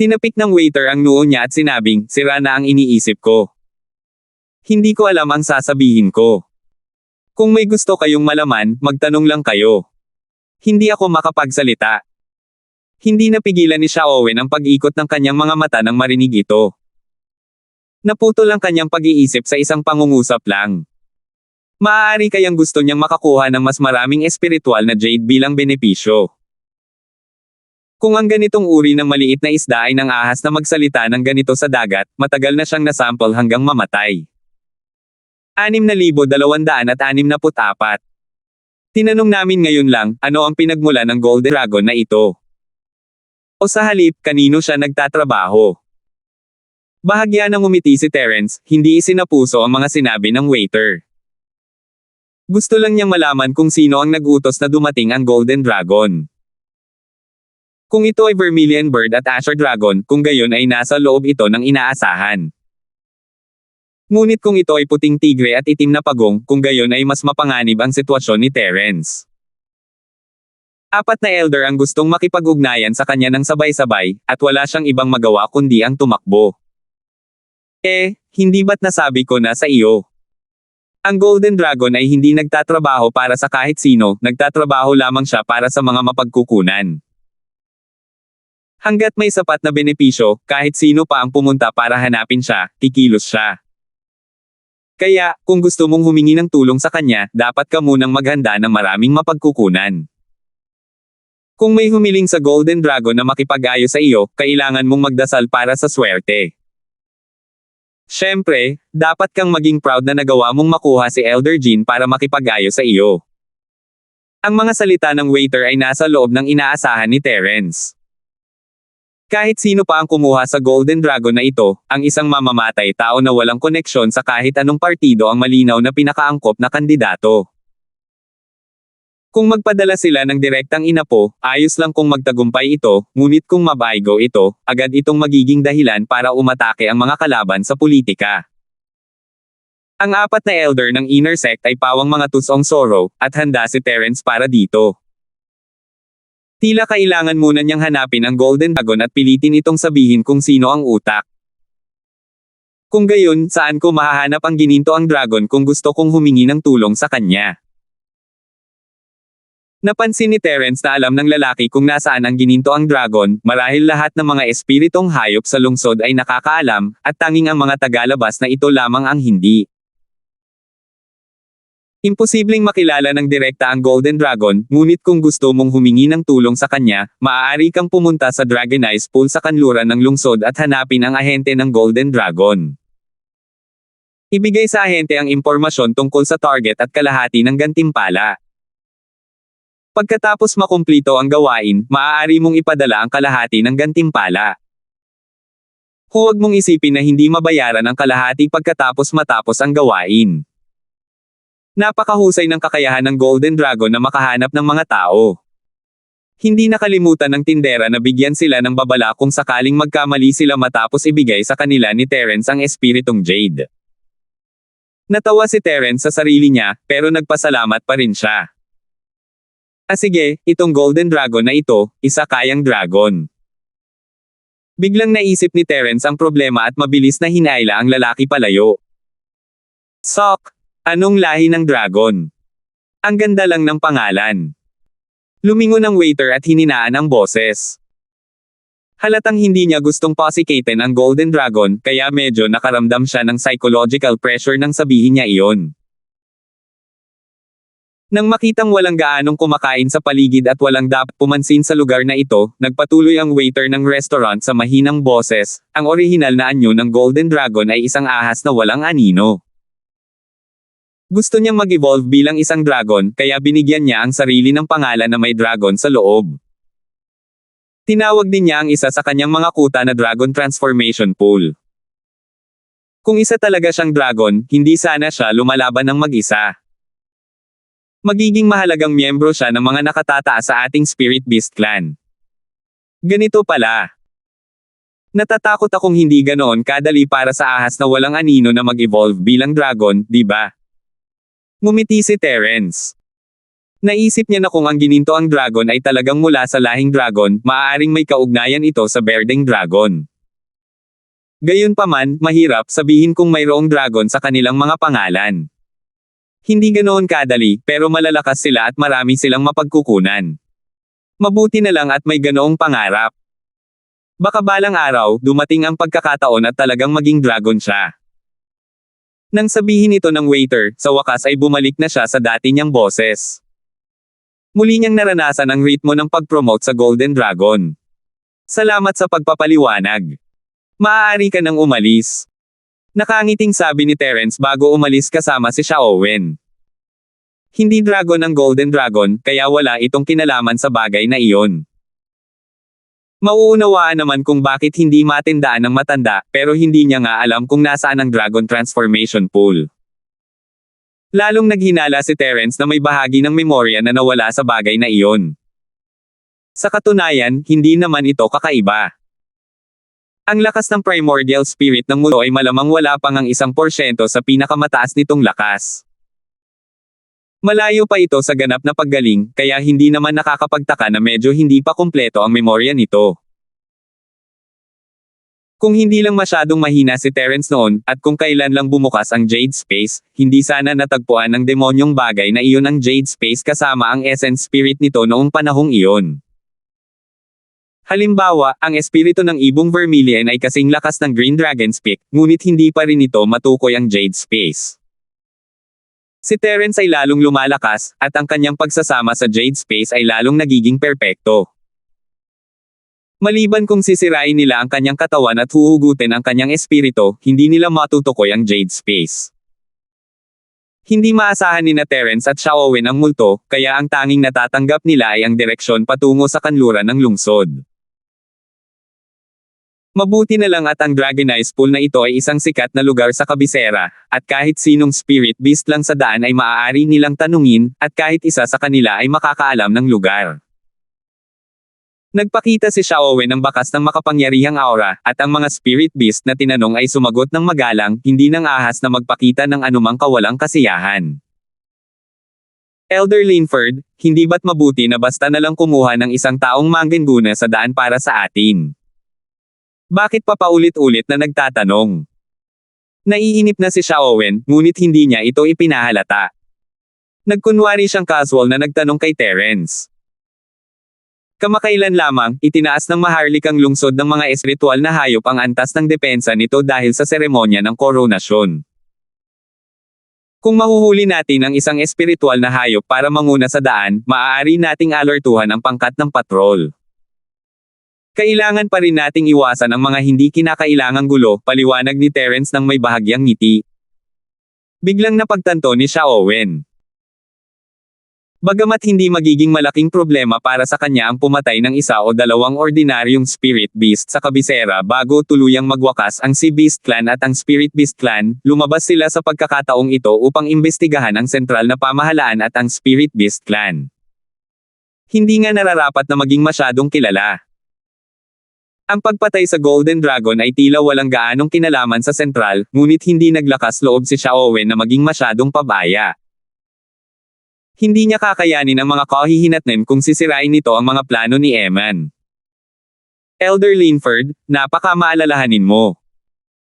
Tinapik ng waiter ang noo niya at sinabing, sira na ang iniisip ko. Hindi ko alam ang sasabihin ko. Kung may gusto kayong malaman, magtanong lang kayo. Hindi ako makapagsalita. Hindi napigilan ni Xiaowen ang pag-ikot ng kanyang mga mata nang marinig ito. Naputol ang kanyang pag-iisip sa isang pangungusap lang. Maaari kayang gusto niyang makakuha ng mas maraming espiritual na jade bilang benepisyo. Kung ang ganitong uri ng maliit na isda ay nang ahas na magsalita ng ganito sa dagat, matagal na siyang nasample hanggang mamatay. 6,264. Tinanong namin ngayon lang, ano ang pinagmula ng Golden Dragon na ito? O sa halip, kanino siya nagtatrabaho? Bahagya ng umiti si Terence, hindi isinapuso ang mga sinabi ng waiter. Gusto lang niyang malaman kung sino ang nag-utos na dumating ang Golden Dragon. Kung ito ay Vermilion Bird at Azure Dragon, kung gayon ay nasa loob ito ng inaasahan. Ngunit kung ito ay puting tigre at itim na pagong, kung gayon ay mas mapanganib ang sitwasyon ni Terence. 4 na elder ang gustong makipag-ugnayan sa kanya ng sabay-sabay, at wala siyang ibang magawa kundi ang tumakbo. Hindi ba't nasabi ko na sa iyo? Ang Golden Dragon ay hindi nagtatrabaho para sa kahit sino, nagtatrabaho lamang siya para sa mga mapagkukunan. Hanggat may sapat na benepisyo, kahit sino pa ang pumunta para hanapin siya, kikilos siya. Kaya, kung gusto mong humingi ng tulong sa kanya, dapat ka munang maghanda ng maraming mapagkukunan. Kung may humiling sa Golden Dragon na makipag-ayos sa iyo, kailangan mong magdasal para sa swerte. Siyempre, dapat kang maging proud na nagawa mong makuha si Elder Jean para makipag-ayos sa iyo. Ang mga salita ng waiter ay nasa loob ng inaasahan ni Terence. Kahit sino pa ang kumuha sa Golden Dragon na ito, ang isang mamamatay tao na walang koneksyon sa kahit anong partido ang malinaw na pinakaangkop na kandidato. Kung magpadala sila ng direktang inapo, ayos lang kung magtagumpay ito, ngunit kung mabaygo ito, agad itong magiging dahilan para umatake ang mga kalaban sa politika. Ang 4 na elder ng inner sect ay pawang mga tusong Zoro, at handa si Terence para dito. Tila kailangan muna niyang hanapin ang Golden Dragon at pilitin itong sabihin kung sino ang utak. Kung gayon, saan ko mahahanap ang gininto ang dragon kung gusto kong humingi ng tulong sa kanya? Napansin ni Terence na alam ng lalaki kung nasaan ang gininto ang dragon, marahil lahat ng mga espiritong hayop sa lungsod ay nakakaalam, at tanging ang mga tagalabas na ito lamang ang hindi. Imposibleng makilala ng direkta ang Golden Dragon, ngunit kung gusto mong humingi ng tulong sa kanya, maaari kang pumunta sa Dragonized Pool sa kanluran ng lungsod at hanapin ang ahente ng Golden Dragon. Ibigay sa ahente ang impormasyon tungkol sa target at kalahati ng gantimpala. Pagkatapos makumplito ang gawain, maaari mong ipadala ang kalahati ng gantimpala. Huwag mong isipin na hindi mabayaran ang kalahati pagkatapos matapos ang gawain. Napakahusay ng kakayahan ng Golden Dragon na makahanap ng mga tao. Hindi nakalimutan ng tindera na bigyan sila ng babala kung sakaling magkamali sila matapos ibigay sa kanila ni Terence ang espiritong Jade. Natawa si Terence sa sarili niya, pero nagpasalamat pa rin siya. Sige, itong Golden Dragon na ito, isa kayang dragon. Biglang naisip ni Terence ang problema at mabilis na hinaila ang lalaki palayo. Sok! Anong lahi ng dragon? Ang ganda lang ng pangalan. Lumingon ang waiter at hininaan ang boses. Halatang hindi niya gustong pasikatin ang Golden Dragon, kaya medyo nakaramdam siya ng psychological pressure nang sabihin niya iyon. Nang makitang walang gaanong kumakain sa paligid at walang dapat pumansin sa lugar na ito, nagpatuloy ang waiter ng restaurant sa mahinang boses, ang orihinal na anyo ng Golden Dragon ay isang ahas na walang anino. Gusto niyang mag-evolve bilang isang dragon, kaya binigyan niya ang sarili ng pangalan na may dragon sa loob. Tinawag din niya ang isa sa kanyang mga kuta na Dragon Transformation Pool. Kung isa talaga siyang dragon, hindi sana siya lumalaban ng mag-isa. Magiging mahalagang miyembro siya ng mga nakatataas sa ating Spirit Beast Clan. Ganito pala. Natatakot akong hindi ganoon kadali para sa ahas na walang anino na mag-evolve bilang dragon, di ba? Ngumiti si Terence. Naisip niya na kung ang gininto ang dragon ay talagang mula sa lahing dragon, maaaring may kaugnayan ito sa Berdeng Dragon. Gayunpaman, mahirap sabihin kung mayroong dragon sa kanilang mga pangalan. Hindi ganoon kadali, pero malalakas sila at marami silang mapagkukunan. Mabuti na lang at may ganoong pangarap. Baka balang araw, dumating ang pagkakataon at talagang maging dragon siya. Nang sabihin ito ng waiter, sa wakas ay bumalik na siya sa dati niyang boses. Muli niyang naranasan ang ritmo ng pag-promote sa Golden Dragon. Salamat sa pagpapaliwanag. Maaari ka nang umalis. Nakangiting sabi ni Terence bago umalis kasama si Xiaowen. Hindi dragon ang Golden Dragon, kaya wala itong kinalaman sa bagay na iyon. Mauunawaan naman kung bakit hindi matindaan ng matanda, pero hindi niya nga alam kung nasaan ang Dragon Transformation Pool. Lalong naghinala si Terence na may bahagi ng memorya na nawala sa bagay na iyon. Sa katunayan, hindi naman ito kakaiba. Ang lakas ng primordial spirit ng mundo ay malamang wala pang ang 1% sa pinakamataas nitong lakas. Malayo pa ito sa ganap na paggaling, kaya hindi naman nakakapagtaka na medyo hindi pa kumpleto ang memorya nito. Kung hindi lang masyadong mahina si Terence noon, at kung kailan lang bumukas ang Jade Space, hindi sana natagpuan ng demonyong bagay na iyon ang Jade Space kasama ang essence spirit nito noong panahong iyon. Halimbawa, ang espiritu ng ibong Vermilion ay kasing lakas ng Green Dragon's Peak, ngunit hindi pa rin ito matukoy ang Jade Space. Si Terence ay lalong lumalakas, at ang kanyang pagsasama sa Jade Space ay lalong nagiging perpekto. Maliban kung sisirain nila ang kanyang katawan at huhugutin ang kanyang espiritu, hindi nila matutukoy ang Jade Space. Hindi maasahan ni Terence at Xiaowen ang multo, kaya ang tanging natatanggap nila ay ang direksyon patungo sa kanluran ng lungsod. Mabuti na lang at ang Dragonized Pool na ito ay isang sikat na lugar sa kabisera, at kahit sinong spirit beast lang sa daan ay maaari nilang tanungin, at kahit isa sa kanila ay makakaalam ng lugar. Nagpakita si Xiaowen ng bakas ng makapangyarihang aura, at ang mga spirit beast na tinanong ay sumagot ng magalang, hindi ng ahas na magpakita ng anumang kawalang kasiyahan. Elder Linford, hindi ba't mabuti na basta na lang kumuha ng isang taong manggenguna sa daan para sa atin? Bakit pa paulit-ulit na nagtatanong? Naiinip na si Xiaowen, ngunit hindi niya ito ipinahalata. Nagkunwari siyang casual na nagtanong kay Terence. Kamakailan lamang, itinaas ng maharlikang lungsod ng mga espiritual na hayop ang antas ng depensa nito dahil sa seremonya ng koronasyon. Kung mahuhuli natin ang isang espiritual na hayop para manguna sa daan, maaari nating alertuhan ang pangkat ng patrol. Kailangan pa rin nating iwasan ang mga hindi kinakailangang gulo, paliwanag ni Terence nang may bahagyang ngiti. Biglang napagtanto ni Xiaowen. Bagamat hindi magiging malaking problema para sa kanya ang pumatay ng isa o dalawang ordinaryong spirit beast sa kabisera bago tuluyang magwakas ang Sea Beast Clan at ang Spirit Beast Clan, lumabas sila sa pagkakataong ito upang imbestigahan ang sentral na pamahalaan at ang Spirit Beast Clan. Hindi nga nararapat na maging masyadong kilala. Ang pagpatay sa Golden Dragon ay tila walang gaanong kinalaman sa sentral, ngunit hindi naglakas loob si Xiaowen na maging masyadong pabaya. Hindi niya kakayanin ang mga kahihinatnan kung sisirain nito ang mga plano ni Eman. Elder Linford, napaka-maalalahanin mo.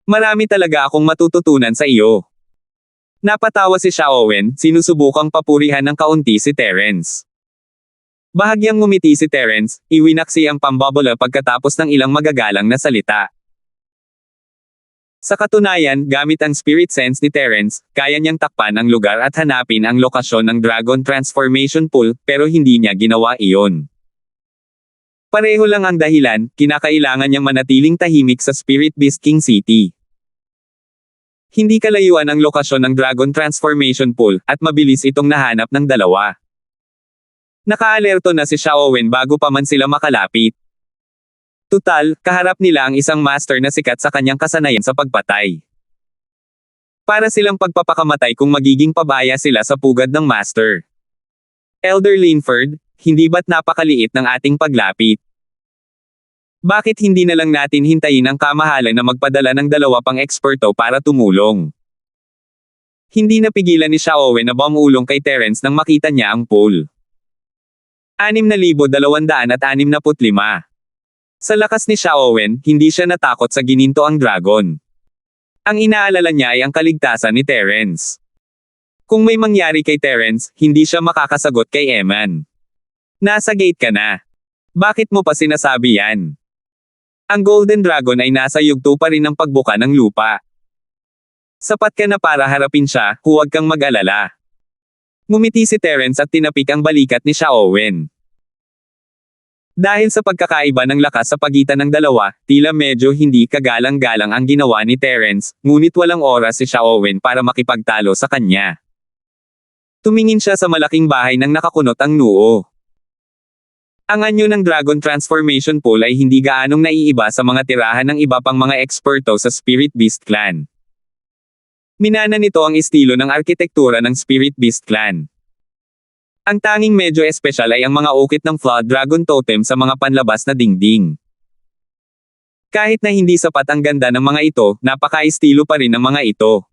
Marami talaga akong matututunan sa iyo. Napatawa si Xiaowen, sinusubukang papurihan ng kaunti si Terence. Bahagyang ngumiti si Terence, iwinaksi ang pambobola pagkatapos ng ilang magagalang na salita. Sa katunayan, gamit ang spirit sense ni Terence, kaya niyang takpan ang lugar at hanapin ang lokasyon ng Dragon Transformation Pool, pero hindi niya ginawa iyon. Pareho lang ang dahilan, kinakailangan niyang manatiling tahimik sa Spirit Beast King City. Hindi kalayuan ang lokasyon ng Dragon Transformation Pool, at mabilis itong nahanap ng dalawa. Nakaalerto na si Xiaowen bago pa man sila makalapit. Tutal, kaharap nila ang isang master na sikat sa kanyang kasanayan sa pagpatay. Para silang pagpapakamatay kung magiging pabaya sila sa pugad ng master. Elder Linford, hindi ba't napakaliit ng ating paglapit? Bakit hindi na lang natin hintayin ang kamahalan na magpadala ng dalawa pang eksperto para tumulong? Hindi napigilan ni Xiaowen na bumulong kay Terence nang makita niya ang pool. 6,265. Sa lakas ni Xiaowen, hindi siya natakot sa gininto ang dragon. Ang inaalala niya ay ang kaligtasan ni Terence. Kung may mangyari kay Terence, hindi siya makakasagot kay Eman. Nasa gate ka na. Bakit mo pa sinasabi yan? Ang Golden Dragon ay nasa yugto pa rin ng pagbuka ng lupa. Sapat ka na para harapin siya, huwag kang mag-alala. Ngumiti si Terence at tinapik ang balikat ni Xiaowen. Dahil sa pagkakaiba ng lakas sa pagitan ng dalawa, tila medyo hindi kagalang-galang ang ginawa ni Terence, ngunit walang oras si Xiaowen para makipagtalo sa kanya. Tumingin siya sa malaking bahay nang nakakunot ang noo. Ang anyo ng Dragon Transformation Pool ay hindi gaanong naiiba sa mga tirahan ng iba pang mga eksperto sa Spirit Beast Clan. Minana nito ang estilo ng arkitektura ng Spirit Beast Clan. Ang tanging medyo espesyal ay ang mga ukit ng Flood Dragon Totem sa mga panlabas na dingding. Kahit na hindi sapat ang ganda ng mga ito, napaka-estilo pa rin ng mga ito.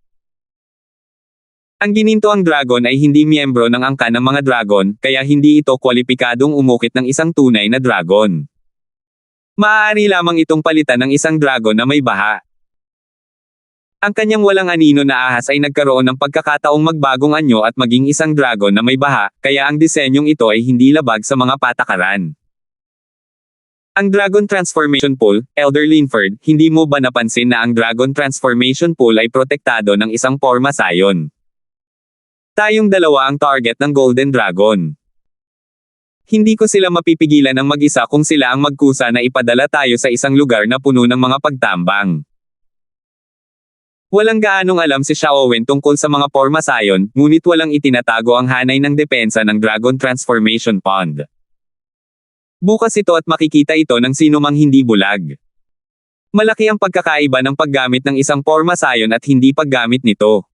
Ang gininto ang dragon ay hindi miyembro ng angkan ng mga dragon, kaya hindi ito kwalipikadong umukit ng isang tunay na dragon. Maaari lamang itong palitan ng isang dragon na may baha. Ang kanyang walang anino na ahas ay nagkaroon ng pagkakataong magbagong anyo at maging isang dragon na may baha, kaya ang disenyong ito ay hindi labag sa mga patakaran. Ang Dragon Transformation Pool, Elder Linford, hindi mo ba napansin na ang Dragon Transformation Pool ay protektado ng isang Porma Scion? Tayong dalawa ang target ng Golden Dragon. Hindi ko sila mapipigilan ng mag-isa kung sila ang magkusa na ipadala tayo sa isang lugar na puno ng mga pagtambang. Walang gaanong alam si Xiaowen tungkol sa mga Porma Scion, ngunit walang itinatago ang hanay ng depensa ng Dragon Transformation Pond. Bukas ito at makikita ito ng sinumang hindi bulag. Malaki ang pagkakaiba ng paggamit ng isang Porma Scion at hindi paggamit nito.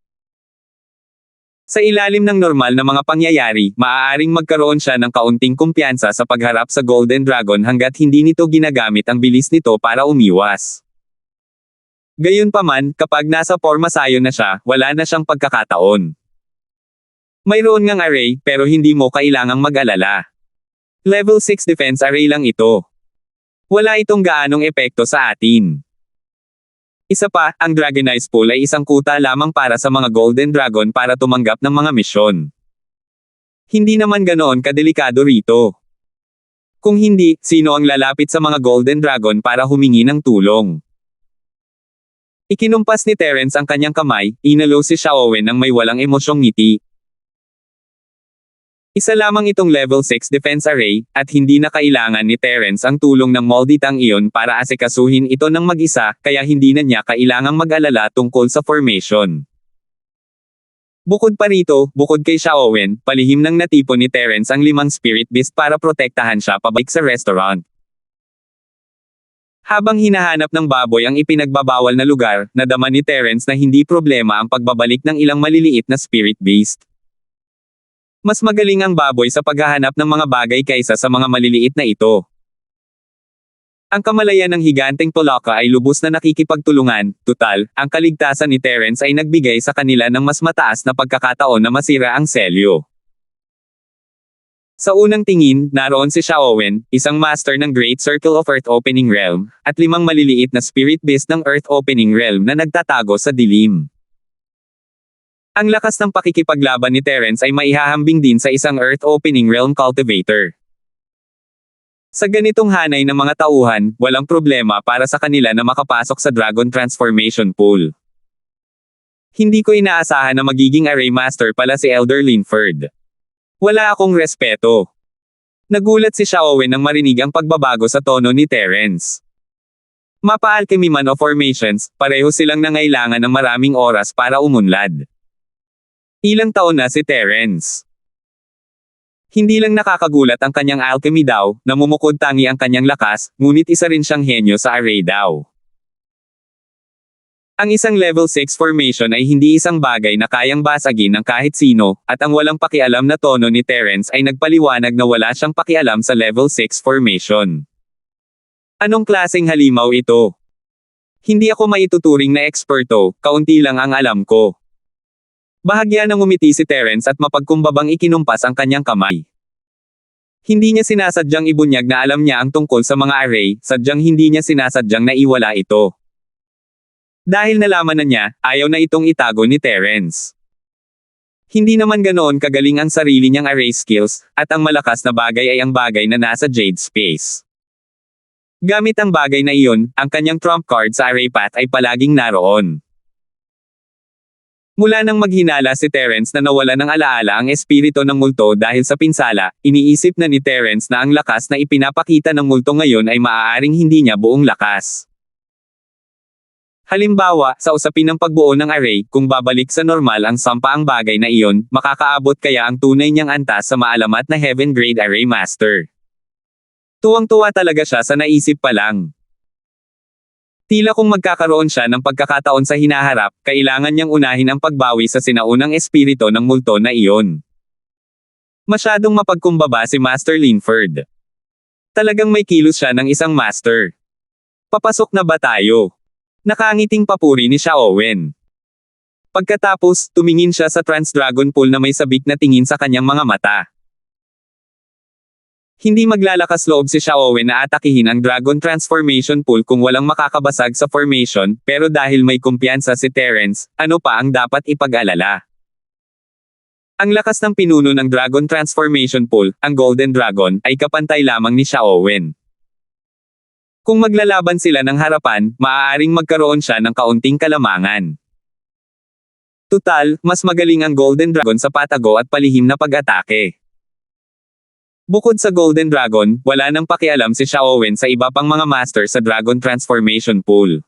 Sa ilalim ng normal na mga pangyayari, maaaring magkaroon siya ng kaunting kumpiyansa sa pagharap sa Golden Dragon hanggat hindi nito ginagamit ang bilis nito para umiwas. Gayunpaman, kapag nasa Porma Scion na siya, wala na siyang pagkakataon. Mayroon ngang array, pero hindi mo kailangang mag-alala. Level 6 defense array lang ito. Wala itong gaanong epekto sa atin. Isa pa, ang Dragonize Pool ay isang kuta lamang para sa mga Golden Dragon para tumanggap ng mga misyon. Hindi naman ganoon kadelikado rito. Kung hindi, sino ang lalapit sa mga Golden Dragon para humingi ng tulong? Ikinumpas ni Terence ang kanyang kamay, inalo si Xiaowen nang may walang emosyong ngiti. Isa lamang itong level 6 defense array, at hindi na kailangan ni Terence ang tulong ng Molditang iyon para asikasuhin ito ng mag-isa, kaya hindi na niya kailangang mag-alala tungkol sa formation. Bukod pa rito, bukod kay Xiaowen, palihim nang natipon ni Terence ang 5 Spirit Beast para protektahan siya pabalik sa restaurant. Habang hinahanap ng baboy ang ipinagbabawal na lugar, nadama ni Terence na hindi problema ang pagbabalik ng ilang maliliit na Spirit Beast. Mas magaling ang baboy sa paghahanap ng mga bagay kaysa sa mga maliliit na ito. Ang kamalayan ng higanteng Polaka ay lubos na nakikipagtulungan, tutal, ang kaligtasan ni Terence ay nagbigay sa kanila ng mas mataas na pagkakataon na masira ang selyo. Sa unang tingin, naroon si Xiaowen, isang master ng Great Circle of Earth Opening Realm, at 5 maliliit na spirit beast ng Earth Opening Realm na nagtatago sa dilim. Ang lakas ng pakikipaglaban ni Terence ay maihahambing din sa isang Earth Opening Realm Cultivator. Sa ganitong hanay ng mga tauhan, walang problema para sa kanila na makapasok sa Dragon Transformation Pool. Hindi ko inaasahan na magiging Array Master pala si Elder Linford. Wala akong respeto. Nagulat si Xiaowen nang marinig ang pagbabago sa tono ni Terence. Mapa-alchemy man o formations, pareho silang nangailangan ng maraming oras para umunlad. Ilang taon na si Terence. Hindi lang nakakagulat ang kanyang alchemy daw, namumukod tangi ang kanyang lakas, ngunit isa rin siyang henyo sa array daw. Ang isang level 6 formation ay hindi isang bagay na kayang basagin ng kahit sino, at ang walang pakialam na tono ni Terence ay nagpaliwanag na wala siyang pakialam sa level 6 formation. Anong klaseng halimaw ito? Hindi ako maituturing na eksperto, kaunti lang ang alam ko. Bahagya nang umiti si Terence at mapagkumbabang ikinumpas ang kanyang kamay. Hindi niya sinasadyang ibunyag na alam niya ang tungkol sa mga array, sadyang hindi niya sinasadyang naiwala ito. Dahil nalaman na niya, ayaw na itong itago ni Terence. Hindi naman ganoon kagaling ang sarili niyang array skills, at ang malakas na bagay ay ang bagay na nasa Jade Space. Gamit ang bagay na iyon, ang kanyang trump card sa array path ay palaging naroon. Mula nang maghinala si Terence na nawala ng alaala ang espiritu ng multo dahil sa pinsala, iniisip na ni Terence na ang lakas na ipinapakita ng multo ngayon ay maaaring hindi niya buong lakas. Halimbawa, sa usapin ng pagbuo ng array, kung babalik sa normal ang sampaang bagay na iyon, makakaabot kaya ang tunay niyang antas sa maalamat na Heaven Grade Array Master. Tuwang-tuwa talaga siya sa naisip pa lang. Tila kung magkakaroon siya ng pagkakataon sa hinaharap, kailangan niyang unahin ang pagbawi sa sinaunang espiritu ng multo na iyon. Masyadong mapagkumbaba si Master Linford. Talagang may kilos siya ng isang master. Papasok na ba tayo? Nakangiting papuri ni Xiaowen. Pagkatapos, tumingin siya sa Trans-Dragon Pool na may sabik na tingin sa kanyang mga mata. Hindi maglalakas loob si Xiaowen na atakihin ang Dragon Transformation Pool kung walang makakabasag sa formation, pero dahil may kumpiyansa si Terence, ano pa ang dapat ipag-alala? Ang lakas ng pinuno ng Dragon Transformation Pool, ang Golden Dragon, ay kapantay lamang ni Xiaowen. Kung maglalaban sila ng harapan, maaaring magkaroon siya ng kaunting kalamangan. Tutal, mas magaling ang Golden Dragon sa patago at palihim na pag-atake. Bukod sa Golden Dragon, wala nang pakialam si Xiaowen sa iba pang mga master sa Dragon Transformation Pool.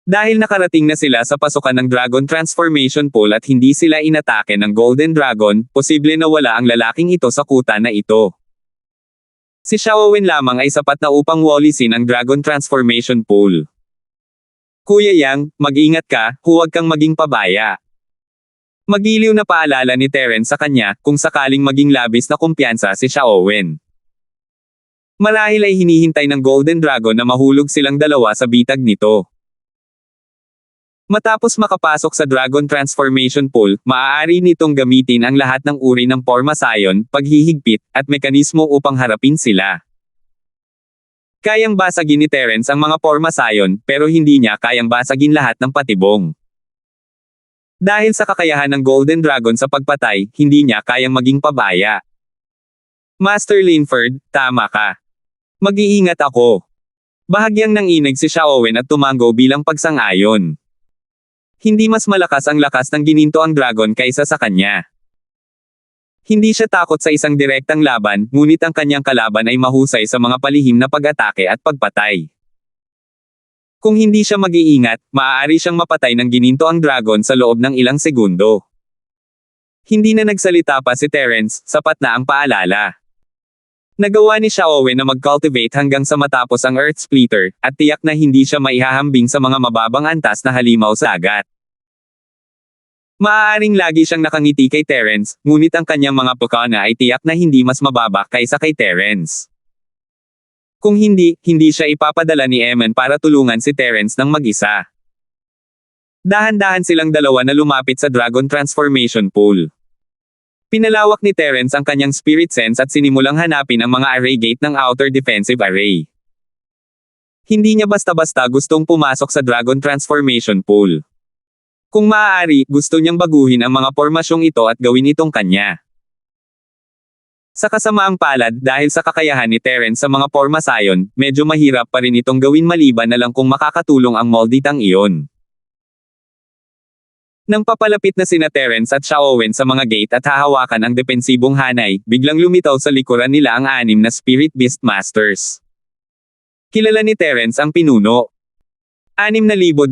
Dahil nakarating na sila sa pasukan ng Dragon Transformation Pool at hindi sila inatake ng Golden Dragon, posible na wala ang lalaking ito sa kuta na ito. Si Xiaowen lamang ay sapat na upang walisin ang Dragon Transformation Pool. Kuya Yang, mag-ingat ka, huwag kang maging pabaya. Magiliw na paalala ni Terence sa kanya, kung sakaling maging labis na kumpiyansa si Xiaowen. Marahil ay hinihintay ng Golden Dragon na mahulog silang dalawa sa bitag nito. Matapos makapasok sa Dragon Transformation Pool, maaari nitong gamitin ang lahat ng uri ng Pormasion, paghihigpit, at mekanismo upang harapin sila. Kayang basagin ni Terence ang mga Pormasion, pero hindi niya kayang basagin lahat ng patibong. Dahil sa kakayahan ng Golden Dragon sa pagpatay, hindi niya kayang maging pabaya. Master Linford, tama ka. Mag-iingat ako. Bahagyang nanginig si Xiaowen at tumango bilang pagsang-ayon. Hindi mas malakas ang lakas ng gininto ang dragon kaysa sa kanya. Hindi siya takot sa isang direktang laban, ngunit ang kanyang kalaban ay mahusay sa mga palihim na pag-atake at pagpatay. Kung hindi siya mag-iingat, maaari siyang mapatay ng gininto ang dragon sa loob ng ilang segundo. Hindi na nagsalita pa si Terence, sapat na ang paalala. Nagawa ni Xiaowen na mag-cultivate hanggang sa matapos ang Earth Splitter, at tiyak na hindi siya maihahambing sa mga mababang antas na halimaw sa agat. Maaaring lagi siyang nakangiti kay Terence, ngunit ang kanyang mga pukana ay tiyak na hindi mas mababa kaysa kay Terence. Kung hindi, hindi siya ipapadala ni Eman para tulungan si Terence ng mag-isa. Dahan-dahan silang dalawa na lumapit sa Dragon Transformation Pool. Pinalawak ni Terence ang kanyang spirit sense at sinimulang hanapin ang mga array gate ng outer defensive array. Hindi niya basta-basta gustong pumasok sa Dragon Transformation Pool. Kung maaari, gusto niyang baguhin ang mga pormasyong ito at gawin itong kanya. Sa kasamaang palad dahil sa kakayahan ni Terence sa mga porma sayon, medyo mahirap pa rin itong gawin maliban na lang kung makakatulong ang molditang iyon. Nang papalapit na sina Terence at Xiaowen sa mga gate at hahawakan ang depensibong hanay, biglang lumitaw sa likuran nila ang 6 na Spirit Beast Masters. Kilala ni Terence ang pinuno. 6,266.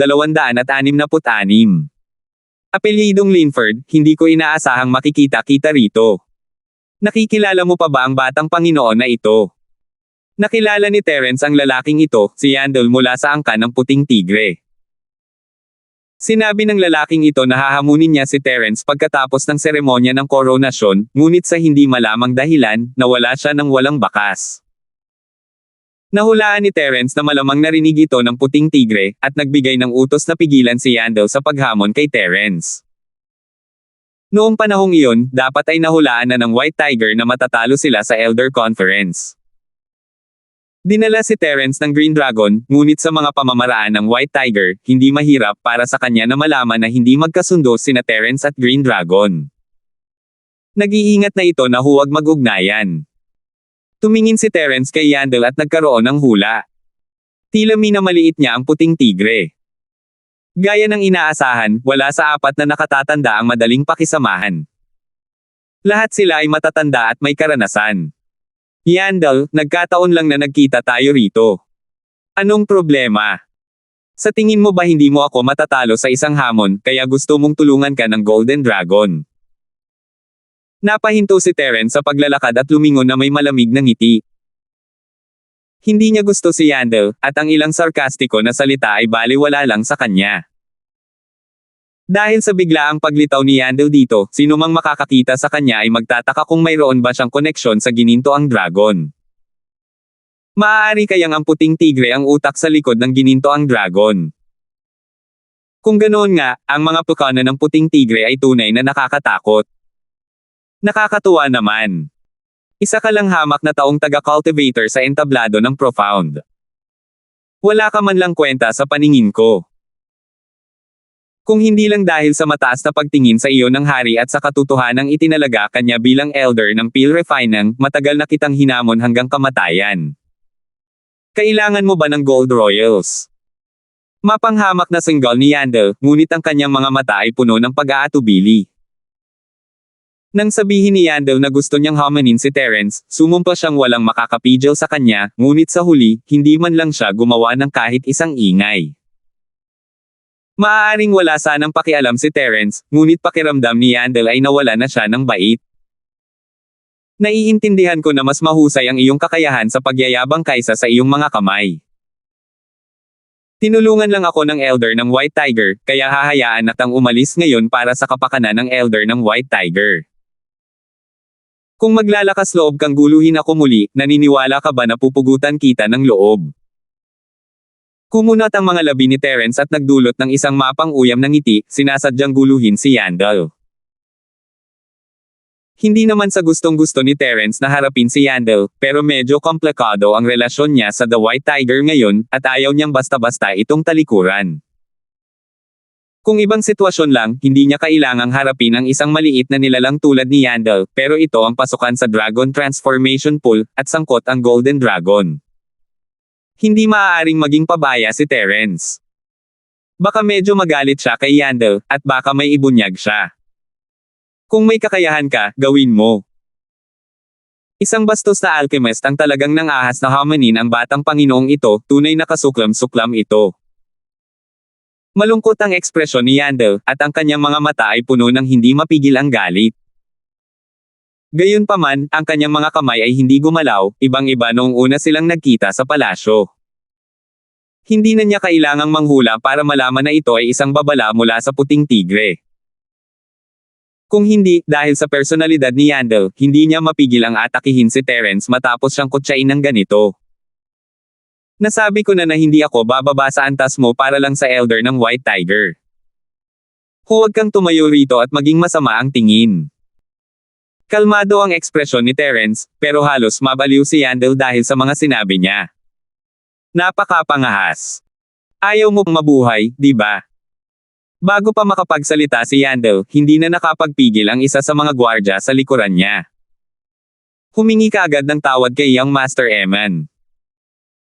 Apelyidong Linford, hindi ko inaasahang makikita-kita rito. Nakikilala mo pa ba ang batang Panginoon na ito? Nakilala ni Terence ang lalaking ito, si Yandel mula sa angkan ng Puting Tigre. Sinabi ng lalaking ito na hahamunin niya si Terence pagkatapos ng seremonya ng koronasyon, ngunit sa hindi malamang dahilan, nawala siya ng walang bakas. Nahulaan ni Terence na malamang narinig ito ng Puting Tigre, at nagbigay ng utos na pigilan si Yandel sa paghamon kay Terence. Noong panahong iyon, dapat ay nahulaan na ng White Tiger na matatalo sila sa Elder Conference. Dinala si Terence ng Green Dragon, ngunit sa mga pamamaraan ng White Tiger, hindi mahirap para sa kanya na malaman na hindi magkasundo sina Terence at Green Dragon. Nag-iingat na ito na huwag mag-ugnayan. Tumingin si Terence kay Yandel at nagkaroon ng hula. Tila minamaliit niya ang Puting Tigre. Gaya ng inaasahan, wala sa 4 na nakatatanda ang madaling pakisamahan. Lahat sila ay matatanda at may karanasan. Yandel, nagkataon lang na nagkita tayo rito. Anong problema? Sa tingin mo ba hindi mo ako matatalo sa isang hamon, kaya gusto mong tulungan ka ng Golden Dragon? Napahinto si Terence sa paglalakad at lumingon na may malamig na ngiti. Hindi niya gusto si Yandel, at ang ilang sarkastiko na salita ay baliwala lang sa kanya. Dahil sa biglaang paglitaw ni Yandel dito, sino mang makakakita sa kanya ay magtataka kung mayroon ba siyang koneksyon sa ginintoang dragon. Maaari kayang ang Puting Tigre ang utak sa likod ng ginintoang dragon. Kung ganoon nga, ang mga pukana ng Puting Tigre ay tunay na nakakatakot. Nakakatuwa naman. Isa ka lang hamak na taong taga-cultivator sa entablado ng Profound. Wala ka man lang kwenta sa paningin ko. Kung hindi lang dahil sa mataas na pagtingin sa iyo ng hari at sa katotohanang itinalaga kanya bilang elder ng Pil Refinang, matagal na kitang hinamon hanggang kamatayan. Kailangan mo ba ng Gold Royals? Mapanghamak na singgal ni Yandel, ngunit ang kanyang mga mata ay puno ng pag-aatubili. Nang sabihin ni Yandel na gusto niyang hamanin si Terence, sumumpa siyang walang makakapigil sa kanya, ngunit sa huli, hindi man lang siya gumawa ng kahit isang ingay. Maaaring wala sanang pakialam si Terence, ngunit pakiramdam ni Yandel ay nawala na siya ng bait. Naiintindihan ko na mas mahusay ang iyong kakayahan sa pagyayabang kaysa sa iyong mga kamay. Tinulungan lang ako ng elder ng White Tiger, kaya hahayaan natang umalis ngayon para sa kapakanan ng elder ng White Tiger. Kung maglalakas loob kang guluhin ako muli, naniniwala ka ba na pupugutan kita ng loob? Kumunat ang mga labi ni Terence at nagdulot ng isang mapang uyam ng ngiti, sinasadyang guluhin si Yandel. Hindi naman sa gustong-gusto ni Terence na harapin si Yandel, pero medyo komplikado ang relasyon niya sa The White Tiger ngayon, at ayaw niyang basta-basta itong talikuran. Kung ibang sitwasyon lang, hindi niya kailangang harapin ang isang maliit na nilalang tulad ni Yandel, pero ito ang pasukan sa Dragon Transformation Pool, at sangkot ang Golden Dragon. Hindi maaaring maging pabaya si Terence. Baka medyo magalit siya kay Yandel, at baka may ibunyag siya. Kung may kakayahan ka, gawin mo. Isang bastos na alchemist ang talagang nangahas na hamanin ang batang Panginoong ito, tunay na kasuklam-suklam ito. Malungkot ang ekspresyon ni Yandel, at ang kanyang mga mata ay puno ng hindi mapigil ang galit. Gayunpaman, ang kanyang mga kamay ay hindi gumalaw, ibang-iba noong una silang nagkita sa palasyo. Hindi na niya kailangang manghula para malaman na ito ay isang babala mula sa Puting Tigre. Kung hindi, dahil sa personalidad ni Yandel, hindi niya mapigil ang atakihin si Terence matapos siyang kutsain ng ganito. Nasabi ko na hindi ako bababa sa antas mo para lang sa elder ng White Tiger. Huwag kang tumayo rito at maging masama ang tingin. Kalmado ang ekspresyon ni Terence, pero halos mabaliw si Yandel dahil sa mga sinabi niya. Napakapangahas. Ayaw mo mabuhay, di ba? Bago pa makapagsalita si Yandel, hindi na nakapagpigil ang isa sa mga gwardya sa likuran niya. Humingi kaagad ng tawad kay Young Master Eman.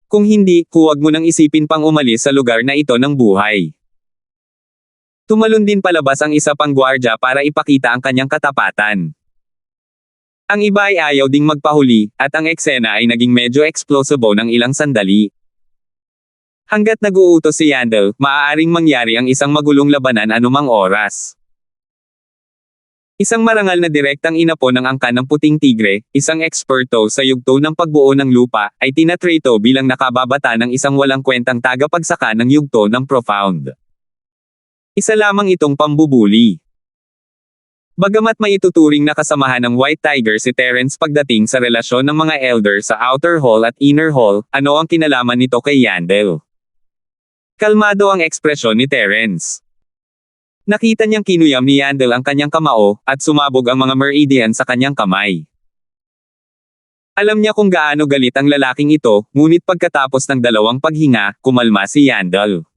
Kung hindi, huwag mo nang isipin pang umalis sa lugar na ito ng buhay. Tumalon din palabas ang isa pang gwardya para ipakita ang kanyang katapatan. Ang iba ay ayaw ding magpahuli, at ang eksena ay naging medyo explosive ng ilang sandali. Hanggat nag-uutos si Yandel, maaaring mangyari ang isang magulong labanan anumang oras. Isang marangal na direktang inapo ng angkan ng puting tigre, isang eksperto sa yugto ng pagbuo ng lupa, ay tinatrato bilang nakababata ng isang walang kwentang tagapagsaka ng yugto ng profound. Isa lamang itong pambubuli. Bagamat maituturing na kasamahan ng White Tiger si Terence pagdating sa relasyon ng mga elder sa Outer Hall at Inner Hall, ano ang kinalaman nito kay Yandel? Kalmado ang ekspresyon ni Terence. Nakita niyang kinuyam ni Yandel ang kanyang kamao, at sumabog ang mga meridian sa kanyang kamay. Alam niya kung gaano galit ang lalaking ito, ngunit pagkatapos ng dalawang paghinga, kumalma si Yandel.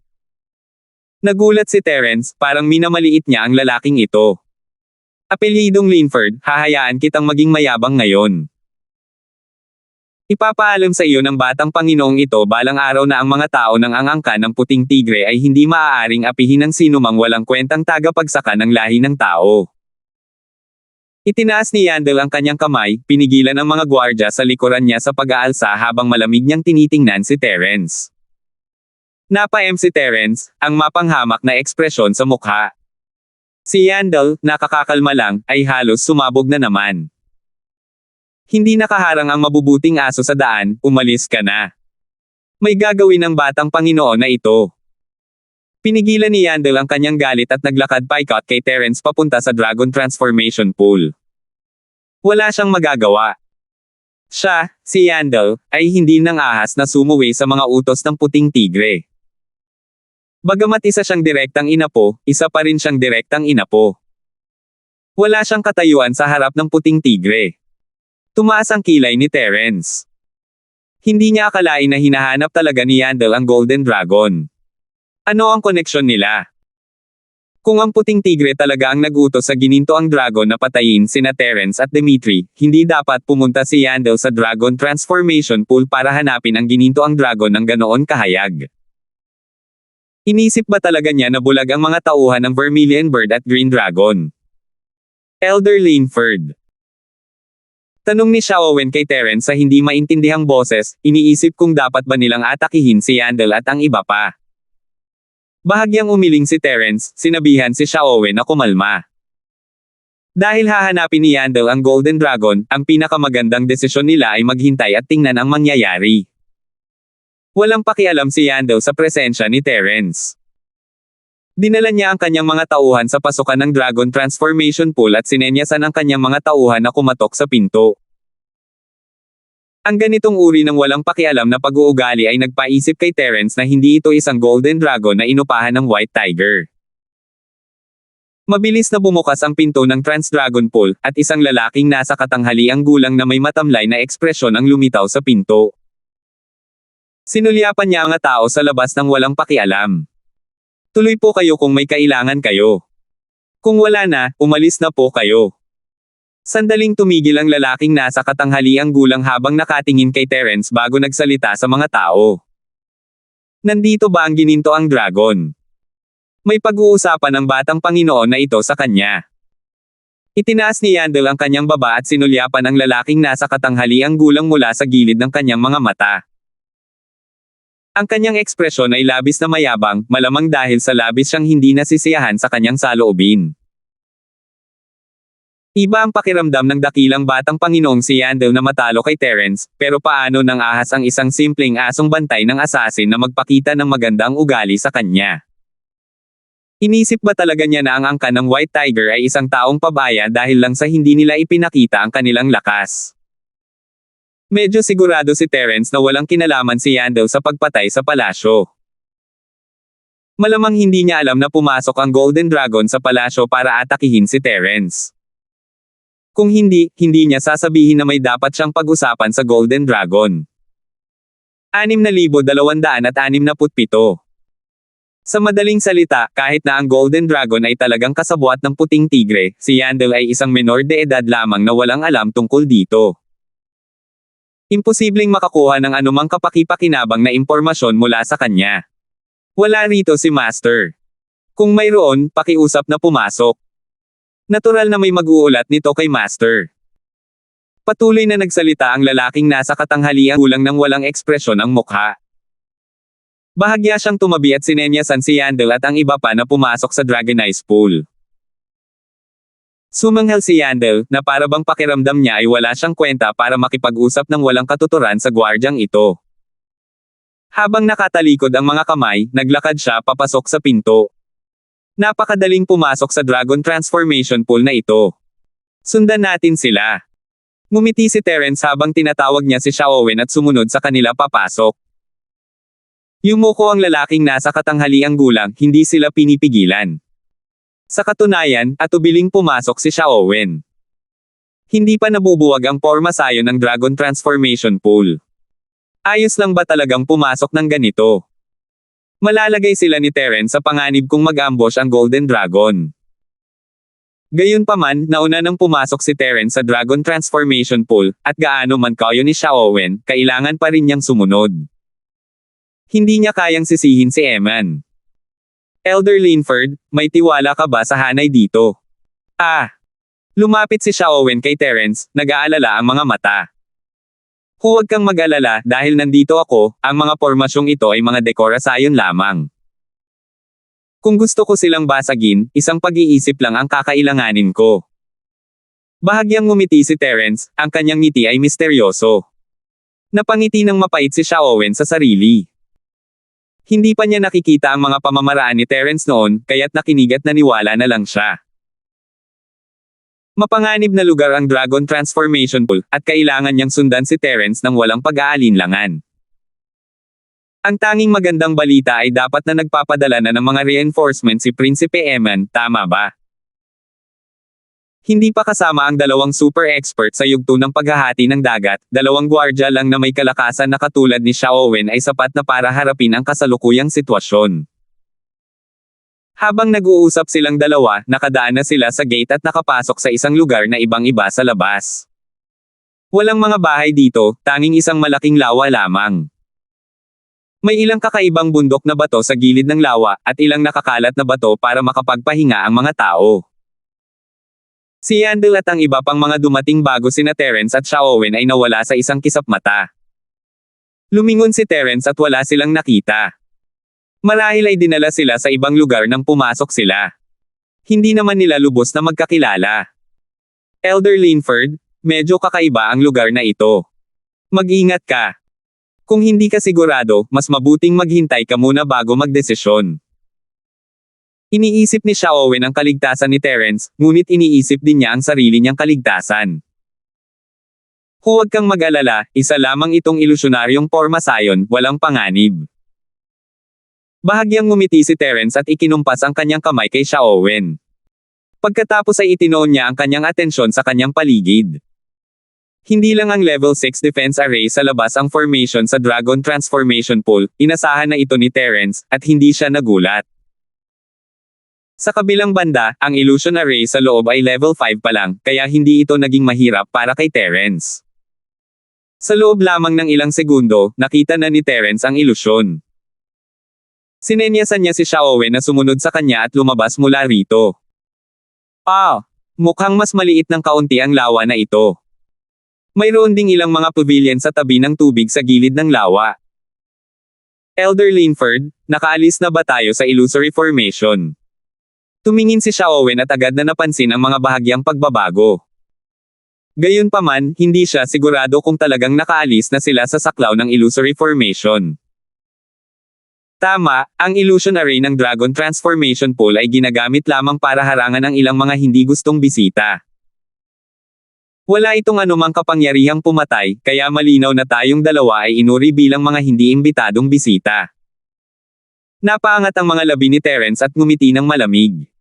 Nagulat si Terence, parang minamaliit niya ang lalaking ito. Apelyidong Linford, hahayaan kitang maging mayabang ngayon. Ipapaalam sa iyo ng batang Panginoong ito balang araw na ang mga tao ng angangka ng puting tigre ay hindi maaaring apihin ng sinumang walang kwentang tagapagsaka ng lahi ng tao. Itinaas ni Yandel ang kanyang kamay, pinigilan ang mga gwardya sa likuran niya sa pag-aalsa habang malamig niyang tinitingnan si Terence. Napaem si Terence, ang mapanghamak na ekspresyon sa mukha. Si Yandel, nakakakalma lang, ay halos sumabog na naman. Hindi nakaharang ang mabubuting aso sa daan, umalis ka na. May gagawin ng batang Panginoon na ito. Pinigilan ni Yandel ang kanyang galit at naglakad paikot kay Terence papunta sa Dragon Transformation Pool. Wala siyang magagawa. Siya, si Yandel, ay hindi nang ahas na sumuwi sa mga utos ng puting tigre. Bagamat isa siyang direktang inapo, isa pa rin siyang direktang inapo. Wala siyang katayuan sa harap ng puting tigre. Tumaas ang kilay ni Terence. Hindi niya akalain na hinahanap talaga ni Yandel ang Golden Dragon. Ano ang koneksyon nila? Kung ang puting tigre talaga ang nagutos sa ginintoang dragon na patayin sina Terence at Dimitri, hindi dapat pumunta si Yandel sa Dragon Transformation Pool para hanapin ang ginintoang dragon ng ganoon kahayag. Inisip ba talaga niya na bulag ang mga tauhan ng Vermilion Bird at Green Dragon? Elder Linford. Tanong ni Xiaowen kay Terence sa hindi maintindihang boses, iniisip kung dapat ba nilang atakihin si Yandel at ang iba pa. Bahagyang umiling si Terence, sinabihan si Xiaowen na kumalma. Dahil hahanapin ni Yandel ang Golden Dragon, ang pinakamagandang desisyon nila ay maghintay at tingnan ang mangyayari. Walang pakialam si Yandel sa presensya ni Terence. Dinala niya ang kanyang mga tauhan sa pasukan ng Dragon Transformation Pool at sinenyasan ang kanyang mga tauhan na kumatok sa pinto. Ang ganitong uri ng walang pakialam na pag-uugali ay nagpaisip kay Terence na hindi ito isang Golden Dragon na inupahan ng White Tiger. Mabilis na bumukas ang pinto ng Trans-Dragon Pool, at isang lalaking nasa katanghaliang gulang na may matamlay na ekspresyon ang lumitaw sa pinto. Sinulyapan niya ang mga tao sa labas ng walang pakialam. Tuloy po kayo kung may kailangan kayo. Kung wala na, umalis na po kayo. Sandaling tumigil ang lalaking nasa katanghaliang gulang habang nakatingin kay Terence bago nagsalita sa mga tao. Nandito ba ang ginintoang dragon? May pag-uusapan ng batang Panginoon na ito sa kanya. Itinaas ni Yandel ang kanyang baba at sinulyapan ang lalaking nasa katanghaliang gulang mula sa gilid ng kanyang mga mata. Ang kanyang ekspresyon ay labis na mayabang, malamang dahil sa labis siyang hindi nasisiyahan sa kanyang saloobin. Iba ang pakiramdam ng dakilang batang Panginoong si Yandel na matalo kay Terence, pero paano nang ahas ang isang simpleng asong bantay ng assassin na magpakita ng magandang ugali sa kanya? Inisip ba talaga niya na ang angkan ng White Tiger ay isang taong pabaya dahil lang sa hindi nila ipinakita ang kanilang lakas? Medyo sigurado si Terence na walang kinalaman si Yandel sa pagpatay sa palasyo. Malamang hindi niya alam na pumasok ang Golden Dragon sa palasyo para atakihin si Terence. Kung hindi niya sasabihin na may dapat siyang pag-usapan sa Golden Dragon. 6,267. Sa madaling salita, kahit na ang Golden Dragon ay talagang kasabwat ng puting tigre, si Yandel ay isang menor de edad lamang na walang alam tungkol dito. Imposibleng makakuha ng anumang kapaki-pakinabang na impormasyon mula sa kanya. Wala rito si Master. Kung mayroon, pakiusap na pumasok. Natural na may mag-uulat nito kay Master. Patuloy na nagsalita ang lalaking nasa katanghaliang gulang ng walang ekspresyon ang mukha. Bahagya siyang tumabi at sinenyasan si Yandel at ang iba pa na pumasok sa Dragonite Pool. Sumanghel si Yandel, na para bang pakiramdam niya ay wala siyang kwenta para makipag-usap ng walang katuturan sa gwardyang ito. Habang nakatalikod ang mga kamay, naglakad siya papasok sa pinto. Napakadaling pumasok sa Dragon Transformation Pool na ito. Sundan natin sila. Ngumiti si Terence habang tinatawag niya si Xiaowen at sumunod sa kanila papasok. Yumuko ang lalaking nasa katanghaliang gulang, hindi sila pinipigilan. Sa katunayan, atubiling pumasok si Xiaowen. Hindi pa nabubuwag ang porma sayo ng Dragon Transformation Pool. Ayos lang ba talagang pumasok ng ganito? Malalagay sila ni Terence sa panganib kung mag-ambush ang Golden Dragon. Gayunpaman, nauna nang pumasok si Terence sa Dragon Transformation Pool, at gaano man kayo ni Xiaowen, kailangan pa rin niyang sumunod. Hindi niya kayang sisihin si Eman. Elder Linford, may tiwala ka ba sa hanay dito? Lumapit si Xiaowen kay Terence, nag-aalala ang mga mata. Huwag kang mag-alala dahil nandito ako, ang mga pormasyong ito ay mga dekorasyon lamang. Kung gusto ko silang basagin, isang pag-iisip lang ang kakailanganin ko. Bahagyang ngumiti si Terence, ang kanyang ngiti ay misteryoso. Napangiti ng mapait si Xiaowen sa sarili. Hindi pa niya nakikita ang mga pamamaraan ni Terence noon, kaya't nakinig at naniwala na lang siya. Mapanganib na lugar ang Dragon Transformation Pool, at kailangan niyang sundan si Terence ng walang pag-aalinlangan. Ang tanging magandang balita ay dapat na nagpapadala na ng mga reinforcement si Prinsipe Eman, tama ba? Hindi pa kasama ang dalawang super expert sa yugto ng paghahati ng dagat, dalawang gwardya lang na may kalakasan na katulad ni Xiaowen ay sapat na para harapin ang kasalukuyang sitwasyon. Habang nag-uusap silang dalawa, nakadaan na sila sa gate at nakapasok sa isang lugar na ibang-iba sa labas. Walang mga bahay dito, tanging isang malaking lawa lamang. May ilang kakaibang bundok na bato sa gilid ng lawa, at ilang nakakalat na bato para makapagpahinga ang mga tao. Si Yandel at ang iba pang mga dumating bago sina Terence at Xiaowen ay nawala sa isang kisap mata. Lumingon si Terence at wala silang nakita. Marahil ay dinala sila sa ibang lugar nang pumasok sila. Hindi naman nila lubos na magkakilala. Elder Linford, medyo kakaiba ang lugar na ito. Mag-ingat ka. Kung hindi ka sigurado, mas mabuting maghintay ka muna bago magdesisyon. Iniisip ni Xiaowen ang kaligtasan ni Terence, ngunit iniisip din niya ang sarili niyang kaligtasan. Huwag kang mag-alala, isa lamang itong ilusyonaryong porma sayon, walang panganib. Bahagyang ngumiti si Terence at ikinumpas ang kanyang kamay kay Xiaowen. Pagkatapos ay itinoon niya ang kanyang atensyon sa kanyang paligid. Hindi lang ang level 6 defense array sa labas ang formation sa Dragon Transformation Pool, inasahan na ito ni Terence, at hindi siya nagulat. Sa kabilang banda, ang illusion array sa loob ay level 5 pa lang, kaya hindi ito naging mahirap para kay Terence. Sa loob lamang ng ilang segundo, nakita na ni Terence ang ilusyon. Sinenyasan niya si Xiaowen na sumunod sa kanya at lumabas mula rito. Mukhang mas maliit ng kaunti ang lawa na ito. Mayroon ding ilang mga pavilion sa tabi ng tubig sa gilid ng lawa. Elder Linford, nakaalis na ba tayo sa illusory formation? Tumingin si Xiaowen at agad na napansin ang mga bahagyang pagbabago. Gayunpaman, hindi siya sigurado kung talagang nakaalis na sila sa saklaw ng illusory formation. Tama, ang illusion array ng Dragon Transformation Pool ay ginagamit lamang para harangan ang ilang mga hindi gustong bisita. Wala itong anumang kapangyarihang pumatay, kaya malinaw na tayong dalawa ay inuri bilang mga hindi imbitadong bisita. Napaangat ang mga labi ni Terence at ngumiti ng malamig.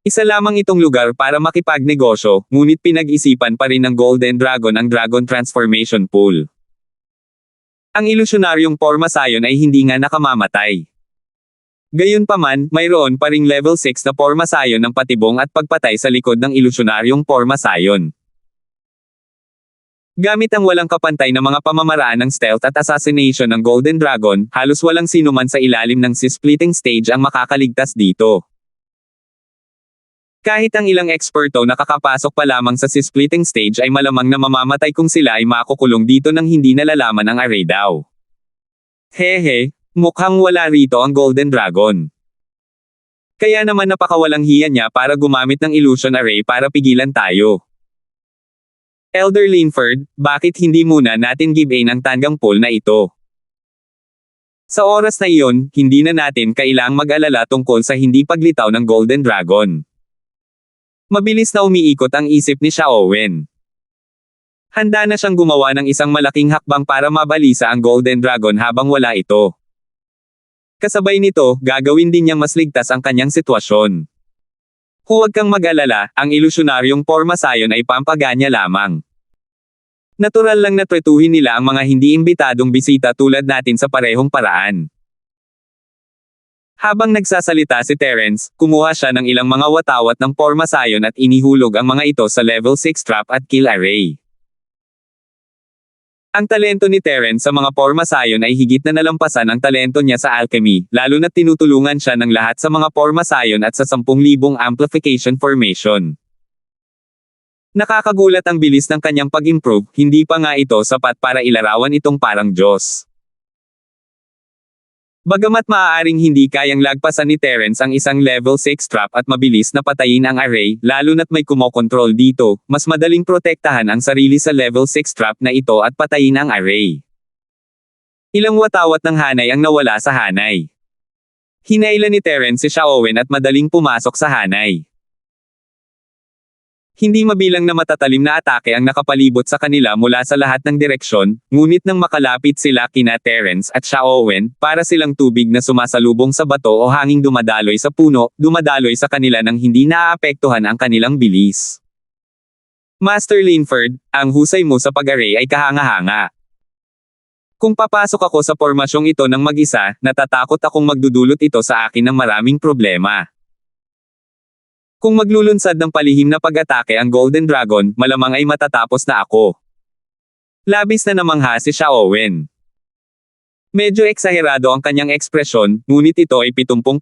Isa lamang itong lugar para makipagnegosyo, ngunit pinag-isipan pa rin ng Golden Dragon ang Dragon Transformation Pool. Ang ilusyonaryong Pormasayon ay hindi nga nakamamatay. Gayunpaman, mayroon pa ring level 6 na Pormasayon ng patibong at pagpatay sa likod ng ilusyonaryong Pormasayon. Gamit ang walang kapantay na mga pamamaraan ng stealth at assassination ng Golden Dragon, halos walang sino man sa ilalim ng splitting stage ang makakaligtas dito. Kahit ang ilang eksperto nakakapasok pa lamang sa splitting stage ay malamang na mamamatay kung sila ay makukulong dito nang hindi nalalaman ang array daw. Hehe, mukhang wala rito ang Golden Dragon. Kaya naman napakawalang hiya niya para gumamit ng illusion array para pigilan tayo. Elder Linford, bakit hindi muna natin give in ang Tangang Pool na ito? Sa oras na iyon, hindi na natin kailang mag-alala tungkol sa hindi paglitaw ng Golden Dragon. Mabilis na umiikot ang isip ni Xiaowen. Handa na siyang gumawa ng isang malaking hakbang para mabalisa ang Golden Dragon habang wala ito. Kasabay nito, gagawin din niyang mas ligtas ang kanyang sitwasyon. Huwag kang mag-alala, ang ilusyonaryong Pormasayon ay pampaganya lamang. Natural lang na tretuhin nila ang mga hindi imbitadong bisita tulad natin sa parehong paraan. Habang nagsasalita si Terence, kumuha siya ng ilang mga watawat ng Pormasayon at inihulog ang mga ito sa level 6 trap at kill array. Ang talento ni Terence sa mga Pormasayon ay higit na nalampasan ang talento niya sa alchemy, lalo na tinutulungan siya ng lahat sa mga Pormasayon at sa 10,000 amplification formation. Nakakagulat ang bilis ng kanyang pag-improve, hindi pa nga ito sapat para ilarawan itong parang Diyos. Bagamat maaaring hindi kayang lagpasan ni Terence ang isang level 6 trap at mabilis na patayin ang array, lalo na't may kumokontrol dito, mas madaling protektahan ang sarili sa level 6 trap na ito at patayin ang array. Ilang watawat ng hanay ang nawala sa hanay. Hinailan ni Terence si Xiaowen at madaling pumasok sa hanay. Hindi mabilang na matatalim na atake ang nakapalibot sa kanila mula sa lahat ng direksyon, ngunit nang makalapit sila kina Terence at Xiaowen, para silang tubig na sumasalubong sa bato o hanging dumadaloy sa puno, dumadaloy sa kanila nang hindi naaapektuhan ang kanilang bilis. Master Linford, ang husay mo sa pag-array ay kahanga-hanga. Kung papasok ako sa pormasyong ito ng mag-isa, natatakot akong magdudulot ito sa akin ng maraming problema. Kung maglulunsad ng palihim na pag-atake ang Golden Dragon, malamang ay matatapos na ako. Labis na namangha si Xiaowen. Medyo eksaherado ang kanyang ekspresyon, ngunit ito ay 70%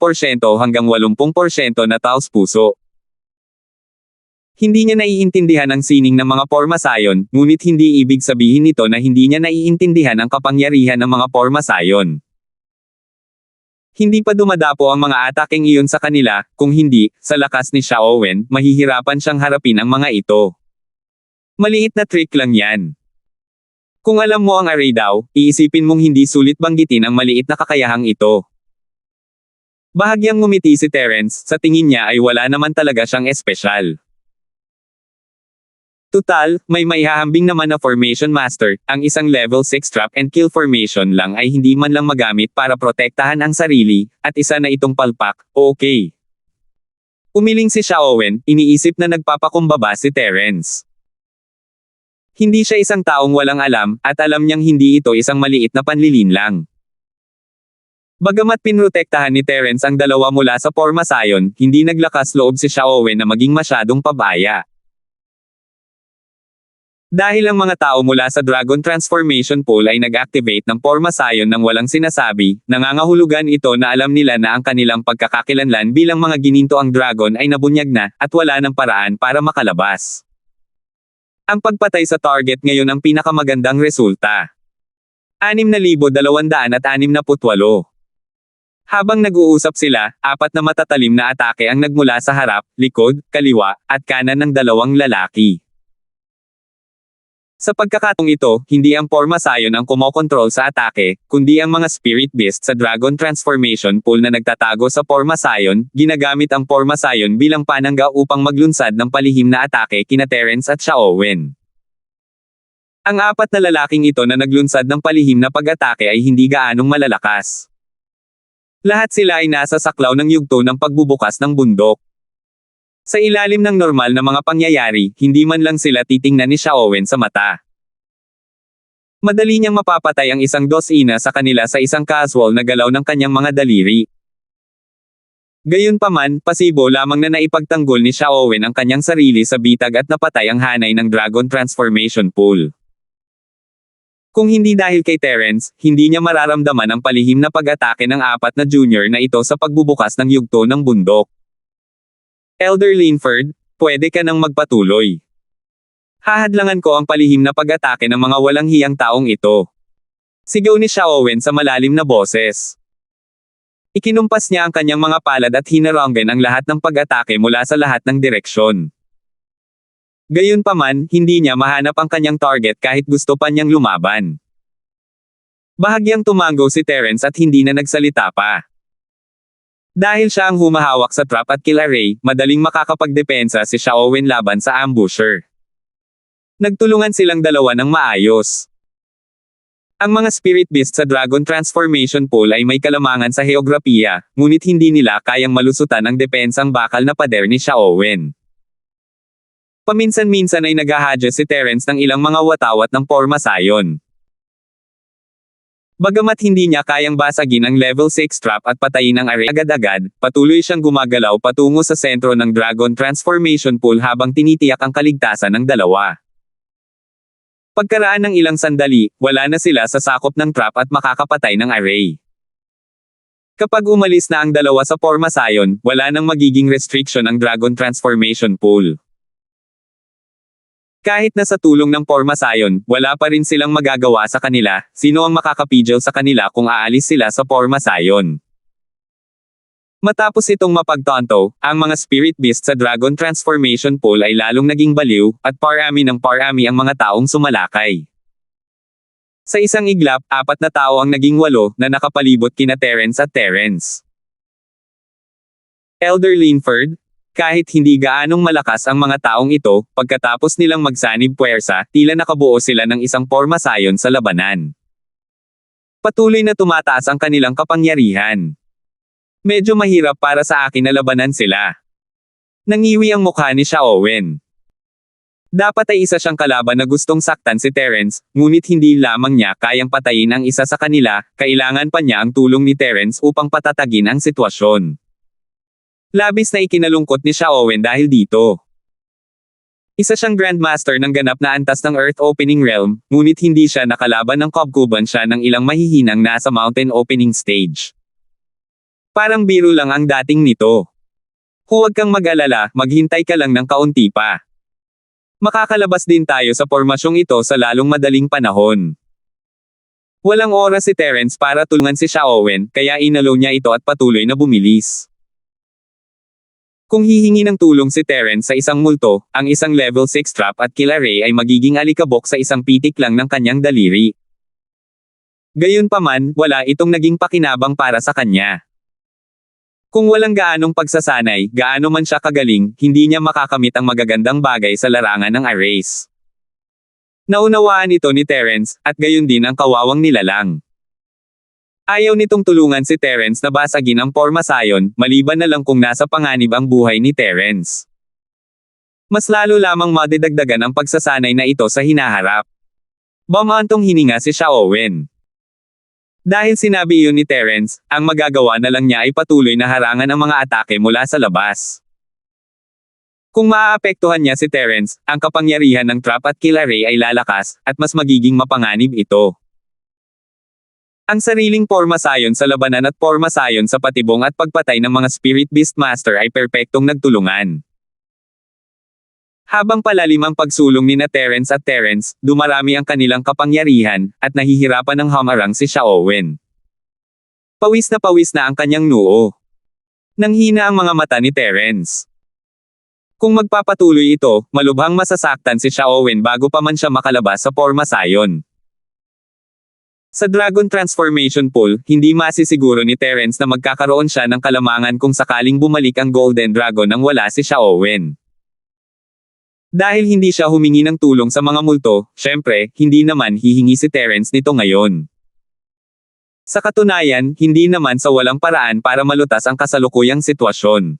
hanggang 80% na taos-puso. Hindi niya naiintindihan ang sining ng mga Pormasayon, ngunit hindi ibig sabihin nito na hindi niya naiintindihan ang kapangyarihan ng mga Pormasayon. Hindi pa dumadapo ang mga ataking iyon sa kanila, kung hindi, sa lakas ni Xiaowen, mahihirapan siyang harapin ang mga ito. Maliit na trick lang yan. Kung alam mo ang array daw, iisipin mong hindi sulit banggitin ang maliit na kakayahang ito. Bahagyang ngumiti si Terence, sa tingin niya ay wala naman talaga siyang espesyal. Tutal, may maihahambing naman na Formation Master, ang isang level 6 trap and kill formation lang ay hindi man lang magamit para protektahan ang sarili, at isa na itong palpak, okay. Umiling si Xiaowen, iniisip na nagpapakumbaba si Terence. Hindi siya isang taong walang alam, at alam niyang hindi ito isang maliit na panlilinlang. Bagamat pinrotektahan ni Terence ang dalawa mula sa Pormasayon, hindi naglakas loob si Xiaowen na maging masyadong pabaya. Dahil ang mga tao mula sa Dragon Transformation Pool ay nag-activate ng Pormasayon nang walang sinasabi, nangangahulugan ito na alam nila na ang kanilang pagkakakilanlan bilang mga gininto ang dragon ay nabunyag na, at wala ng paraan para makalabas. Ang pagpatay sa target ngayon ang pinakamagandang resulta. 6,268. Habang nag-uusap sila, 4 na matatalim na atake ang nagmula sa harap, likod, kaliwa, at kanan ng dalawang lalaki. Sa pagkakataong ito, hindi ang Porma Sion ang kumokontrol sa atake, kundi ang mga Spirit Beast sa Dragon Transformation Pool na nagtatago sa Porma Sion, ginagamit ang Porma Sion bilang panangga upang maglunsad ng palihim na atake kina Terence at Xiaowen. Ang apat na lalaking ito na naglunsad ng palihim na pag-atake ay hindi gaanong malalakas. Lahat sila ay nasa saklaw ng yugto ng pagbubukas ng bundok. Sa ilalim ng normal na mga pangyayari, hindi man lang sila titingnan ni Xiaowen sa mata. Madali niyang mapapatay ang isang dosina sa kanila sa isang casual na galaw ng kanyang mga daliri. Gayunpaman, pasibo lamang na naipagtanggol ni Xiaowen ang kanyang sarili sa bitag at napatay ang hanay ng Dragon Transformation Pool. Kung hindi dahil kay Terence, hindi niya mararamdaman ang palihim na pag-atake ng apat na junior na ito sa pagbubukas ng yugto ng bundok. Elder Linford, pwede ka nang magpatuloy. Hahadlangan ko ang palihim na pag-atake ng mga walang hiyang taong ito. Sigaw ni Xiaowen sa malalim na boses. Ikinumpas niya ang kanyang mga palad at hinaranggan ang lahat ng pag-atake mula sa lahat ng direksyon. Gayunpaman, hindi niya mahanap ang kanyang target kahit gusto pa niyang lumaban. Bahagyang tumango si Terence at hindi na nagsalita pa. Dahil siya ang humahawak sa trap at kill array, madaling makakapagdepensa si Xiaowen laban sa ambusher. Nagtulungan silang dalawa ng maayos. Ang mga Spirit Beast sa Dragon Transformation Pool ay may kalamangan sa heograpiya, ngunit hindi nila kayang malusutan ang depensang bakal na pader ni Xiaowen. Paminsan-minsan ay naghahadya si Terence ng ilang mga watawat ng Porma Sion. Bagamat hindi niya kayang basagin ang level 6 trap at patayin ang array agad-agad, patuloy siyang gumagalaw patungo sa sentro ng Dragon Transformation Pool habang tinitiyak ang kaligtasan ng dalawa. Pagkaraan ng ilang sandali, wala na sila sa sakop ng trap at makakapatay ng array. Kapag umalis na ang dalawa sa Porma Sion, wala nang magiging restriction ang Dragon Transformation Pool. Kahit na sa tulong ng Porma Sion, wala pa rin silang magagawa sa kanila, sino ang makakapigil sa kanila kung aalis sila sa Porma Sion. Matapos itong mapagtanto, ang mga Spirit Beast sa Dragon Transformation Pool ay lalong naging baliw, at parami ng parami ang mga taong sumalakay. Sa isang iglap, 4 na tao ang naging 8 na nakapalibot kina Terence at Terence. Elder Linford, kahit hindi gaanong malakas ang mga taong ito, pagkatapos nilang magsanib puwersa, tila nakabuo sila ng isang Porma Sion sa labanan. Patuloy na tumataas ang kanilang kapangyarihan. Medyo mahirap para sa akin na labanan sila. Nangiwi ang mukha ni Xiaowen. Dapat ay isa siyang kalaban na gustong saktan si Terence, ngunit hindi lamang niya kayang patayin ang isa sa kanila, kailangan pa niya ang tulong ni Terence upang patatagin ang sitwasyon. Labis na ikinalungkot ni Xiaowen dahil dito. Isa siyang Grandmaster ng ganap na antas ng Earth Opening Realm, ngunit hindi siya nakalaban ng kubkuban siya ng ilang mahihinang nasa Mountain Opening Stage. Parang biro lang ang dating nito. Huwag kang mag-alala, maghintay ka lang ng kaunti pa. Makakalabas din tayo sa pormasyong ito sa lalong madaling panahon. Walang oras si Terence para tulungan si Xiaowen, kaya inalo niya ito at patuloy na bumilis. Kung hihingi ng tulong si Terence sa isang multo, ang isang level 6 trap at kill array ay magiging alikabok sa isang pitik lang ng kanyang daliri. Gayunpaman, wala itong naging pakinabang para sa kanya. Kung walang gaanong pagsasanay, gaano man siya kagaling, hindi niya makakamit ang magagandang bagay sa larangan ng arrays. Naunawaan ito ni Terence, at gayon din ang kawawang nilalang. Ayaw nitong tulungan si Terence na basagin ang Porma Sion, maliban na lang kung nasa panganib ang buhay ni Terence. Mas lalo lamang madidagdagan ang pagsasanay na ito sa hinaharap. Bumantong hininga si Xiaowen. Dahil sinabi iyon ni Terence, ang magagawa na lang niya ay patuloy na harangan ang mga atake mula sa labas. Kung maaapektuhan niya si Terence, ang kapangyarihan ng trap at kill array ay lalakas, at mas magiging mapanganib ito. Ang sariling Porma Sion sa labanan at Porma Sion sa patibong at pagpatay ng mga Spirit Beast Master ay perpektong nagtulungan. Habang palalim ang pagsulong ni Terence at Terence, dumarami ang kanilang kapangyarihan, at nahihirapan ng hamarang si Xiaowen. Pawis na ang kanyang noo. Nanghina ang mga mata ni Terence. Kung magpapatuloy ito, malubhang masasaktan si Xiaowen bago pa man siya makalabas sa Porma Sion. Sa Dragon Transformation Pool, hindi masisiguro ni Terence na magkakaroon siya ng kalamangan kung sakaling bumalik ang Golden Dragon nang wala si Xiaowen. Dahil hindi siya humingi ng tulong sa mga multo, syempre, hindi naman hihingi si Terence nito ngayon. Sa katunayan, hindi naman sa walang paraan para malutas ang kasalukuyang sitwasyon.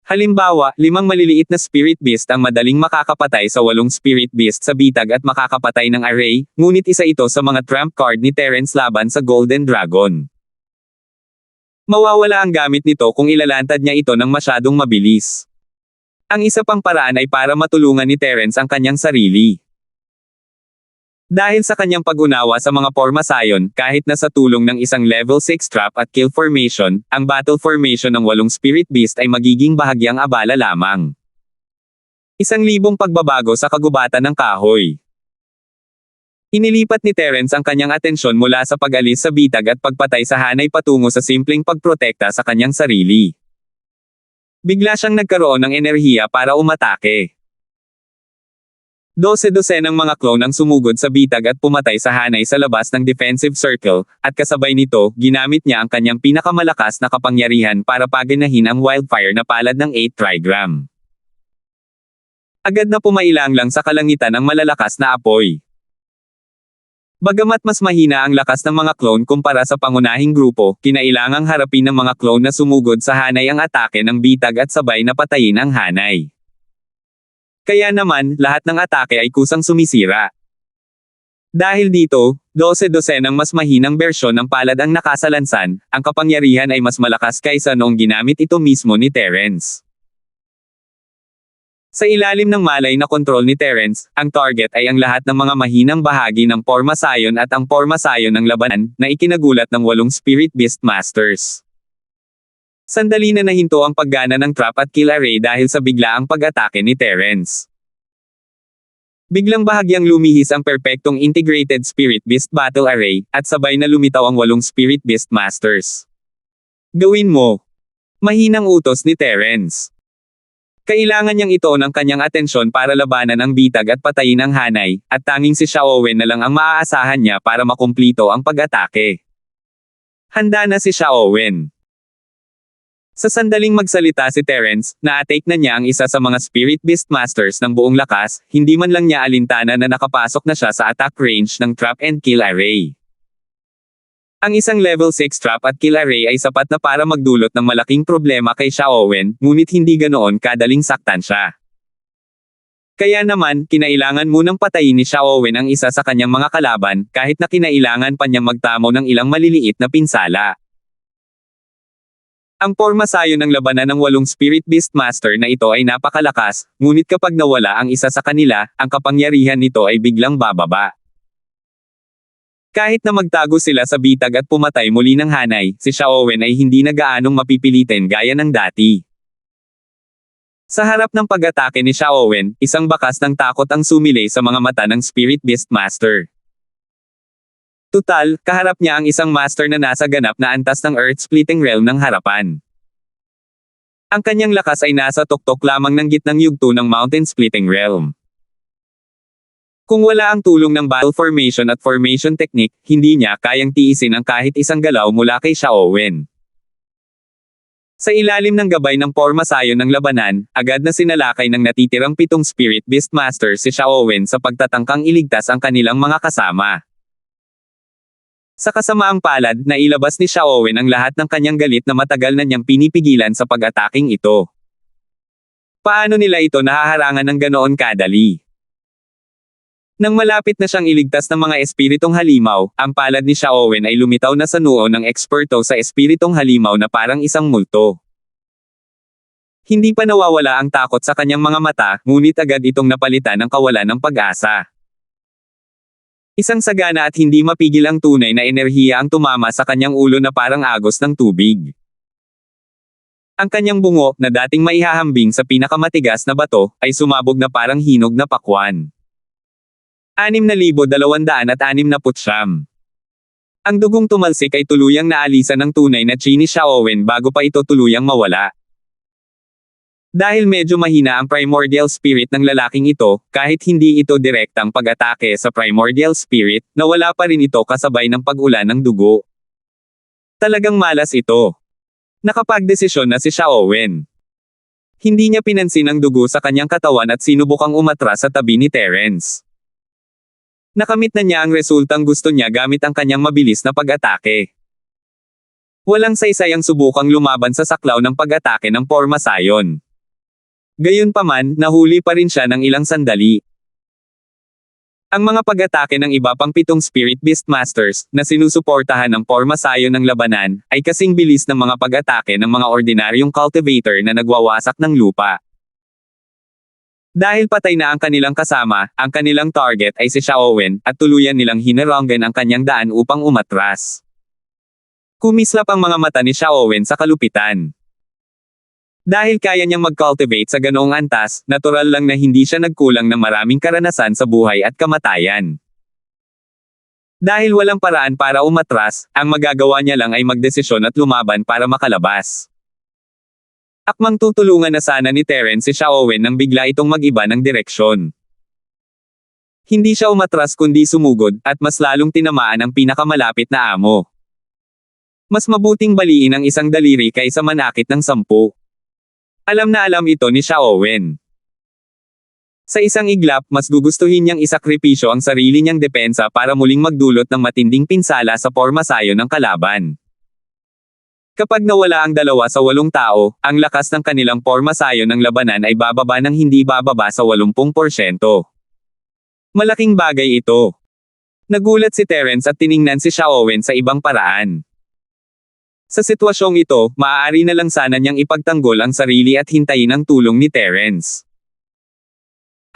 Halimbawa, 5 maliliit na Spirit Beast ang madaling makakapatay sa 8 Spirit Beast sa bitag at makakapatay ng array, ngunit isa ito sa mga trump card ni Terence laban sa Golden Dragon. Mawawala ang gamit nito kung ilalantad niya ito ng masyadong mabilis. Ang isa pang paraan ay para matulungan ni Terence ang kanyang sarili. Dahil sa kanyang pag-unawa sa mga Porma Sion, kahit na sa tulong ng isang level 6 trap at kill formation, ang battle formation ng 8 Spirit Beast ay magiging bahagyang abala lamang. 1,000 pagbabago sa kagubatan ng kahoy. Inilipat ni Terence ang kanyang atensyon mula sa pag-alis sa bitag at pagpatay sa hanay patungo sa simpleng pagprotekta sa kanyang sarili. Bigla siyang nagkaroon ng enerhiya para umatake. 12 ng mga clone ang sumugod sa bitag at pumatay sa hanay sa labas ng defensive circle, at kasabay nito, ginamit niya ang kanyang pinakamalakas na kapangyarihan para paganahin ang wildfire na palad ng 8 trigram. Agad na pumailang lang sa kalangitan ang malalakas na apoy. Bagamat mas mahina ang lakas ng mga clone kumpara sa pangunahing grupo, kinailangang harapin ng mga clone na sumugod sa hanay ang atake ng bitag at sabay na patayin ang hanay. Kaya naman, lahat ng atake ay kusang sumisira. Dahil dito, 12 ng mas mahinang bersyon ng palad ang nakasalansan, ang kapangyarihan ay mas malakas kaysa noong ginamit ito mismo ni Terence. Sa ilalim ng malay na kontrol ni Terence, ang target ay ang lahat ng mga mahinang bahagi ng Porma Sion at ang Porma Sion ng labanan, na ikinagulat ng 8 Spirit Beast Masters. Sandali na nahinto ang paggana ng trap at kill array dahil sa biglaang pag-atake ni Terence. Biglang bahagyang lumihis ang perpektong integrated Spirit Beast Battle Array, at sabay na lumitaw ang 8 Spirit Beast Masters. Gawin mo! Mahinang utos ni Terence. Kailangan niyang ito ng kanyang atensyon para labanan ang bitag at patayin ang hanay, at tanging si Xiaowen na lang ang maaasahan niya para makumplito ang pag-atake. Handa na si Xiaowen. Sa sandaling magsalita si Terence, na-atake na niya ang isa sa mga Spirit Beast Masters ng buong lakas, hindi man lang niya alintana na nakapasok na siya sa attack range ng Trap and Kill Array. Ang isang level 6 trap at kill array ay sapat na para magdulot ng malaking problema kay Xiaowen, ngunit hindi ganoon kadaling saktan siya. Kaya naman, kinailangan munang patayin ni Xiaowen ang isa sa kanyang mga kalaban, kahit na kinailangan pa niyang magtamo ng ilang maliliit na pinsala. Ang Porma Sion ng labanan ng 8 Spirit Beast Master na ito ay napakalakas, ngunit kapag nawala ang isa sa kanila, ang kapangyarihan nito ay biglang bababa. Kahit na magtago sila sa bitag at pumatay muli ng hanay, si Xiaowen ay hindi na gaanong mapipilitin gaya ng dati. Sa harap ng pag-atake ni Xiaowen, isang bakas ng takot ang sumilay sa mga mata ng Spirit Beast Master. Tutal, kaharap niya ang isang master na nasa ganap na antas ng Earth-splitting realm ng harapan. Ang kanyang lakas ay nasa tuktok lamang ng gitnang yugto ng Mountain-splitting realm. Kung wala ang tulong ng battle formation at formation technique, hindi niya kayang tiisin ang kahit isang galaw mula kay Xiaowen. Sa ilalim ng gabay ng Porma Sion ng labanan, agad na sinalakay ng natitirang 7 Spirit Beast Masters si Xiaowen sa pagtatangkang iligtas ang kanilang mga kasama. Sa kasamaang palad, nailabas ni Xiaowen ang lahat ng kanyang galit na matagal na niyang pinipigilan sa pag-ataking ito. Paano nila ito nahaharangan ng ganoon kadali? Nang malapit na siyang iligtas ng mga espiritong halimaw, ang palad ni Xiaowen ay lumitaw na sa noo ng eksperto sa espiritong halimaw na parang isang multo. Hindi pa nawawala ang takot sa kanyang mga mata, ngunit agad itong napalitan ng kawalan ng pag-asa. Isang sagana at hindi mapigil ang tunay na enerhiya ang tumama sa kanyang ulo na parang agos ng tubig. Ang kanyang bungo, na dating maihahambing sa pinakamatigas na bato, ay sumabog na parang hinog na pakwan. 6,269. Ang dugong tumalsik ay tuluyang naalisan ng tunay na chi ni Xiaowen bago pa ito tuluyang mawala. Dahil medyo mahina ang primordial spirit ng lalaking ito, kahit hindi ito direktang pag-atake sa primordial spirit, nawala pa rin ito kasabay ng pag-ulan ng dugo. Talagang malas ito. Nakapagdesisyon na si Xiaowen. Hindi niya pinansin ang dugo sa kanyang katawan at sinubukang umatras sa tabi ni Terence. Nakamit na niya ang resultang gusto niya gamit ang kanyang mabilis na pag-atake. Walang saysay ang subukang lumaban sa saklaw ng pag-atake ng Pormasayon. Gayunpaman, nahuli pa rin siya ng ilang sandali. Ang mga pag-atake ng iba pang 7 Spirit Beast Masters, na sinusuportahan ng Pormasayon ng labanan, ay kasing bilis ng mga pag-atake ng mga ordinaryong cultivator na nagwawasak ng lupa. Dahil patay na ang kanilang kasama, ang kanilang target ay si Xiaowen, at tuluyan nilang hinaranggan ang kanyang daan upang umatras. Kumislap ang mga mata ni Xiaowen sa kalupitan. Dahil kaya niyang mag-cultivate sa ganoong antas, natural lang na hindi siya nagkulang ng maraming karanasan sa buhay at kamatayan. Dahil walang paraan para umatras, ang magagawa niya lang ay magdesisyon at lumaban para makalabas. Akmang tutulungan na sana ni Terence si Xiaowen nang bigla itong mag-iba ng direksyon. Hindi siya umatras kundi sumugod, at mas lalong tinamaan ang pinakamalapit na amo. Mas mabuting baliin ang isang daliri kaysa manakit ng 10. Alam na alam ito ni Xiaowen. Sa isang iglap, mas gugustuhin niyang isakripisyo ang sarili niyang depensa para muling magdulot ng matinding pinsala sa Pormasayon ng kalaban. Kapag nawala ang 2 sa 8 tao, ang lakas ng kanilang Pormasayon ng labanan ay bababa ng hindi bababa sa 80%. Malaking bagay ito. Nagulat si Terence at tiningnan si Xiaowen sa ibang paraan. Sa sitwasyong ito, maaari na lang sana niyang ipagtanggol ang sarili at hintayin ang tulong ni Terence.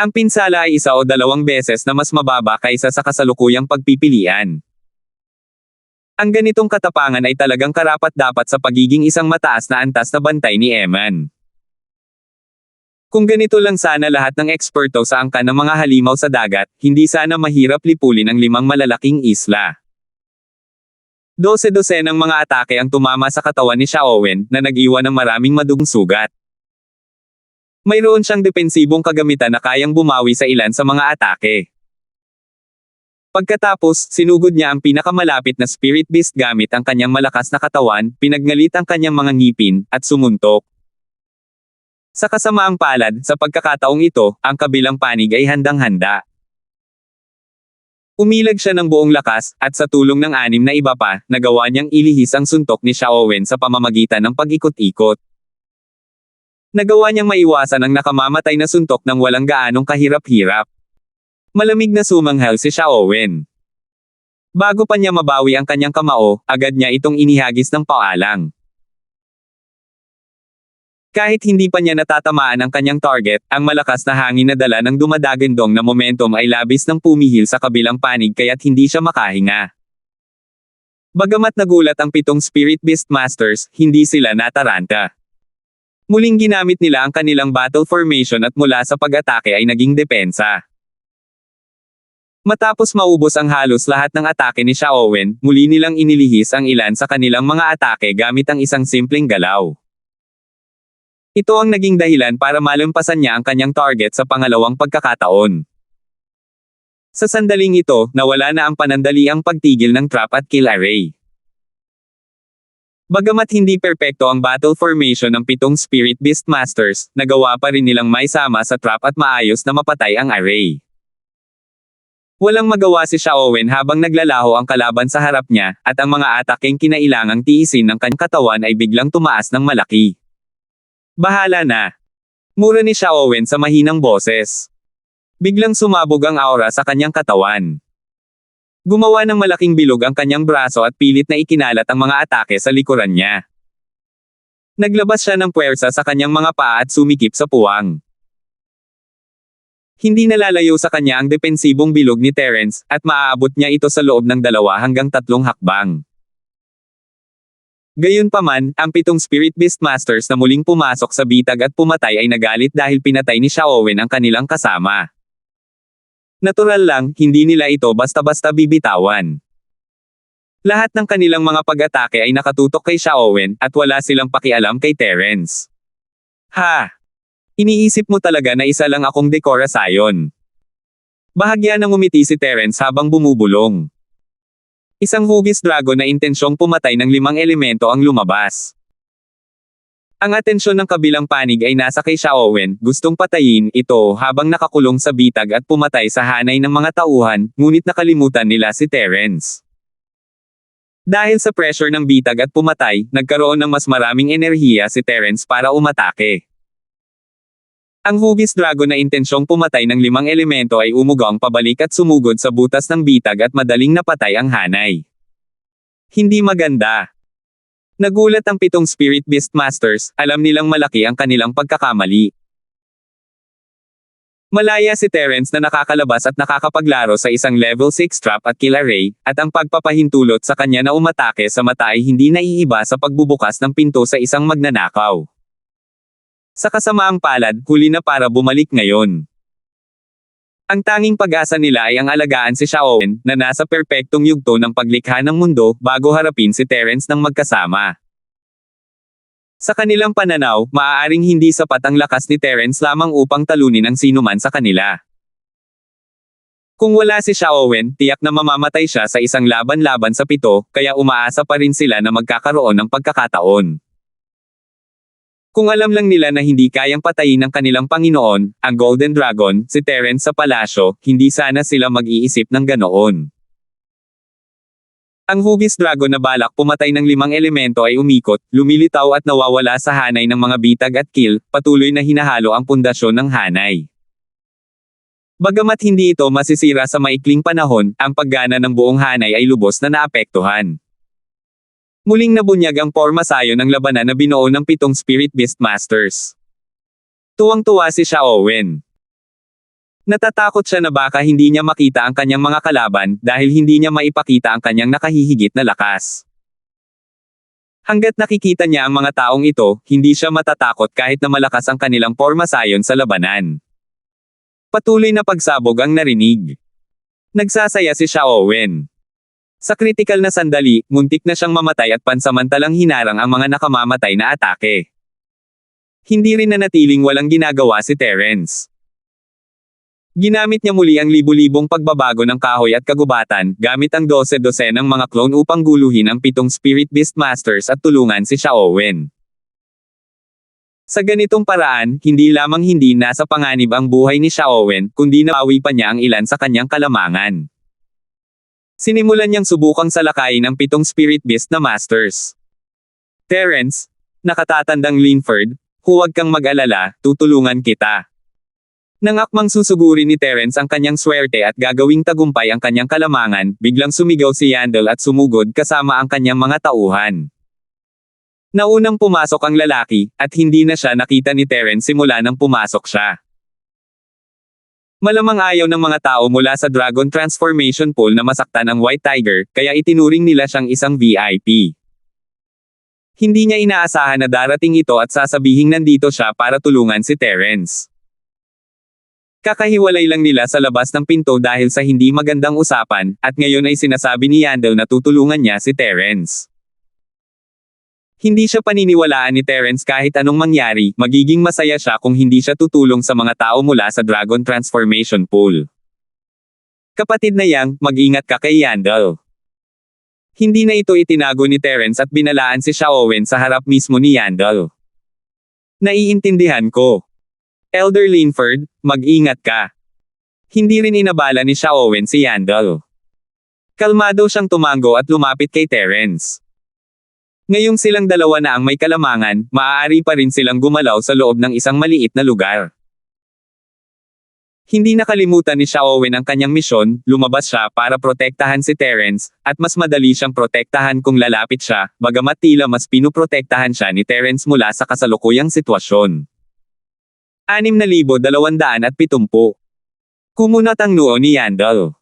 Ang pinsala ay 1 o 2 beses na mas mababa kaysa sa kasalukuyang pagpipilian. Ang ganitong katapangan ay talagang karapat-dapat sa pagiging isang mataas na antas na bantay ni Eman. Kung ganito lang sana lahat ng eksperto sa angkan ng mga halimaw sa dagat, hindi sana mahirap lipulin ang 5 malalaking isla. 12 ng mga atake ang tumama sa katawan ni Xiaowen, na nag-iwan ng maraming madugong sugat. Mayroon siyang depensibong kagamitan na kayang bumawi sa ilan sa mga atake. Pagkatapos, sinugod niya ang pinakamalapit na Spirit Beast gamit ang kanyang malakas na katawan, pinagnalit ang kanyang mga ngipin, at sumuntok. Sa kasamaang palad, sa pagkakataong ito, ang kabilang panig ay handang-handa. Umilag siya ng buong lakas, at sa tulong ng 6 na iba pa, nagawa niyang ilihis ang suntok ni Xiaowen sa pamamagitan ng pag-ikot-ikot. Nagawa niyang maiwasan ang nakamamatay na suntok ng walang gaanong kahirap-hirap. Malamig na sumanghal si Xiaowen. Bago pa niya mabawi ang kanyang kamao, agad niya itong inihagis ng paalang. Kahit hindi pa niya natatamaan ang kanyang target, ang malakas na hangin na dala ng dumadagandong na momentum ay labis ng pumihil sa kabilang panig kaya't hindi siya makahinga. Bagamat nagulat ang 7 Spirit Beast Masters, hindi sila nataranta. Muling ginamit nila ang kanilang battle formation at mula sa pag-atake ay naging depensa. Matapos maubos ang halos lahat ng atake ni Xiaowen, muli nilang inilihis ang ilan sa kanilang mga atake gamit ang isang simpleng galaw. Ito ang naging dahilan para malampasan niya ang kanyang target sa pangalawang pagkakataon. Sa sandaling ito, nawala na ang panandaliang pagtigil ng trap at kill array. Bagamat hindi perpekto ang battle formation ng 7 Spirit Beast Masters, nagawa pa rin nilang maisama sa trap at maayos na mapatay ang array. Walang magawa si Xiaowen habang naglalaho ang kalaban sa harap niya, at ang mga atakeng kinailangang tiisin ng kanyang katawan ay biglang tumaas ng malaki. Bahala na. Mura ni Xiaowen sa mahinang boses. Biglang sumabog ang aura sa kanyang katawan. Gumawa ng malaking bilog ang kanyang braso at pilit na ikinalat ang mga atake sa likuran niya. Naglabas siya ng puwersa sa kanyang mga paa at sumikip sa puwang. Hindi nalalayo sa kanya ang depensibong bilog ni Terence, at maaabot niya ito sa loob ng 2 hanggang 3 hakbang. Gayunpaman, ang 7 Spirit Beast Masters na muling pumasok sa bitag at pumatay ay nagalit dahil pinatay ni Xiaowen ang kanilang kasama. Natural lang, hindi nila ito basta-basta bibitawan. Lahat ng kanilang mga pag-atake ay nakatutok kay Xiaowen, at wala silang pakialam kay Terence. Ha! Iniisip mo talaga na isa lang akong Decora Scion. Bahagya ng umiti si Terence habang bumubulong. Isang hugis dragon na intensyong pumatay ng 5 elemento ang lumabas. Ang atensyon ng kabilang panig ay nasa kay Xiaowen, gustong patayin ito habang nakakulong sa bitag at pumatay sa hanay ng mga tauhan, ngunit nakalimutan nila si Terence. Dahil sa pressure ng bitag at pumatay, nagkaroon ng mas maraming enerhiya si Terence para umatake. Ang hugis dragon na intensyong pumatay ng 5 elemento ay umugang pabalik at sumugod sa butas ng bitag at madaling napatay ang hanay. Hindi maganda. Nagulat ang 7 Spirit Beast Masters, alam nilang malaki ang kanilang pagkakamali. Malaya si Terence na nakakalabas at nakakapaglaro sa isang level 6 trap at kill array, at ang pagpapahintulot sa kanya na umatake sa mata ay hindi naiiba sa pagbubukas ng pinto sa isang magnanakaw. Sa kasamaang palad, huli na para bumalik ngayon. Ang tanging pag-asa nila ay ang alagaan si Xiaowen, na nasa perpektong yugto ng paglikha ng mundo, bago harapin si Terence ng magkasama. Sa kanilang pananaw, maaaring hindi sapat ang lakas ni Terence lamang upang talunin ang sinuman sa kanila. Kung wala si Xiaowen, tiyak na mamamatay siya sa isang laban-laban sa 7, kaya umaasa pa rin sila na magkakaroon ng pagkakataon. Kung alam lang nila na hindi kayang patayin ng kanilang Panginoon, ang Golden Dragon, si Terence sa palasyo, hindi sana sila mag-iisip ng ganoon. Ang hugis dragon na balak pumatay ng 5 elemento ay umikot, lumilitaw at nawawala sa hanay ng mga bitag at kill, patuloy na hinahalo ang pundasyon ng hanay. Bagamat hindi ito masisira sa maikling panahon, ang paggana ng buong hanay ay lubos na naapektuhan. Muling nabunyag ang Porma Scion ng labanan na binuo ng 7 Spirit Beast Masters. Tuwang-tuwa si Xiaowen. Natatakot siya na baka hindi niya makita ang kanyang mga kalaban dahil hindi niya maipakita ang kanyang nakahihigit na lakas. Hanggat nakikita niya ang mga taong ito, hindi siya matatakot kahit na malakas ang kanilang Porma Scion sa labanan. Patuloy na pagsabog ang narinig. Nagsasaya si Xiaowen. Sa kritikal na sandali, muntik na siyang mamatay at pansamantalang hinarang ang mga nakamamatay na atake. Hindi rin nanatiling walang ginagawa si Terence. Ginamit niya muli ang libu-libong pagbabago ng kahoy at kagubatan, gamit ang 12 ng mga clone upang guluhin ang 7 Spirit Beast Masters at tulungan si Xiaowen. Sa ganitong paraan, hindi lamang hindi nasa panganib ang buhay ni Xiaowen, kundi nabawi pa niya ang ilan sa kanyang kalamangan. Sinimulan niyang subukang salakayin ang 7 Spirit Beast na Masters. Terence, nakatatandang Linford, huwag kang mag-alala, tutulungan kita. Nang akmang susuguri ni Terence ang kanyang swerte at gagawing tagumpay ang kanyang kalamangan, biglang sumigaw si Yandel at sumugod kasama ang kanyang mga tauhan. Naunang pumasok ang lalaki, at hindi na siya nakita ni Terence simula nang pumasok siya. Malamang ayaw ng mga tao mula sa Dragon Transformation Pool na masaktan ang White Tiger, kaya itinuring nila siyang isang VIP. Hindi niya inaasahan na darating ito at sasabihing nandito siya para tulungan si Terence. Kakahiwalay lang nila sa labas ng pinto dahil sa hindi magandang usapan, at ngayon ay sinasabi ni Yandel na tutulungan niya si Terence. Hindi siya paniniwalaan ni Terence kahit anong mangyari, magiging masaya siya kung hindi siya tutulong sa mga tao mula sa Dragon Transformation Pool. Kapatid na Yang, mag-ingat ka kay Yandel. Hindi na ito itinago ni Terence at binalaan si Xiaowen sa harap mismo ni Yandel. Naiintindihan ko. Elder Linford, mag-ingat ka. Hindi rin inabala ni Xiaowen si Yandel. Kalmado siyang tumango at lumapit kay Terence. Ngayong silang dalawa na ang may kalamangan, maaari pa rin silang gumalaw sa loob ng isang maliit na lugar. Hindi nakalimutan ni Xiaowen ang kanyang misyon, lumabas siya para protektahan si Terence, at mas madali siyang protektahan kung lalapit siya, bagamat tila mas pinuprotektahan siya ni Terence mula sa kasalukuyang sitwasyon. 6,270. Kumunat ang noo ni Yandel.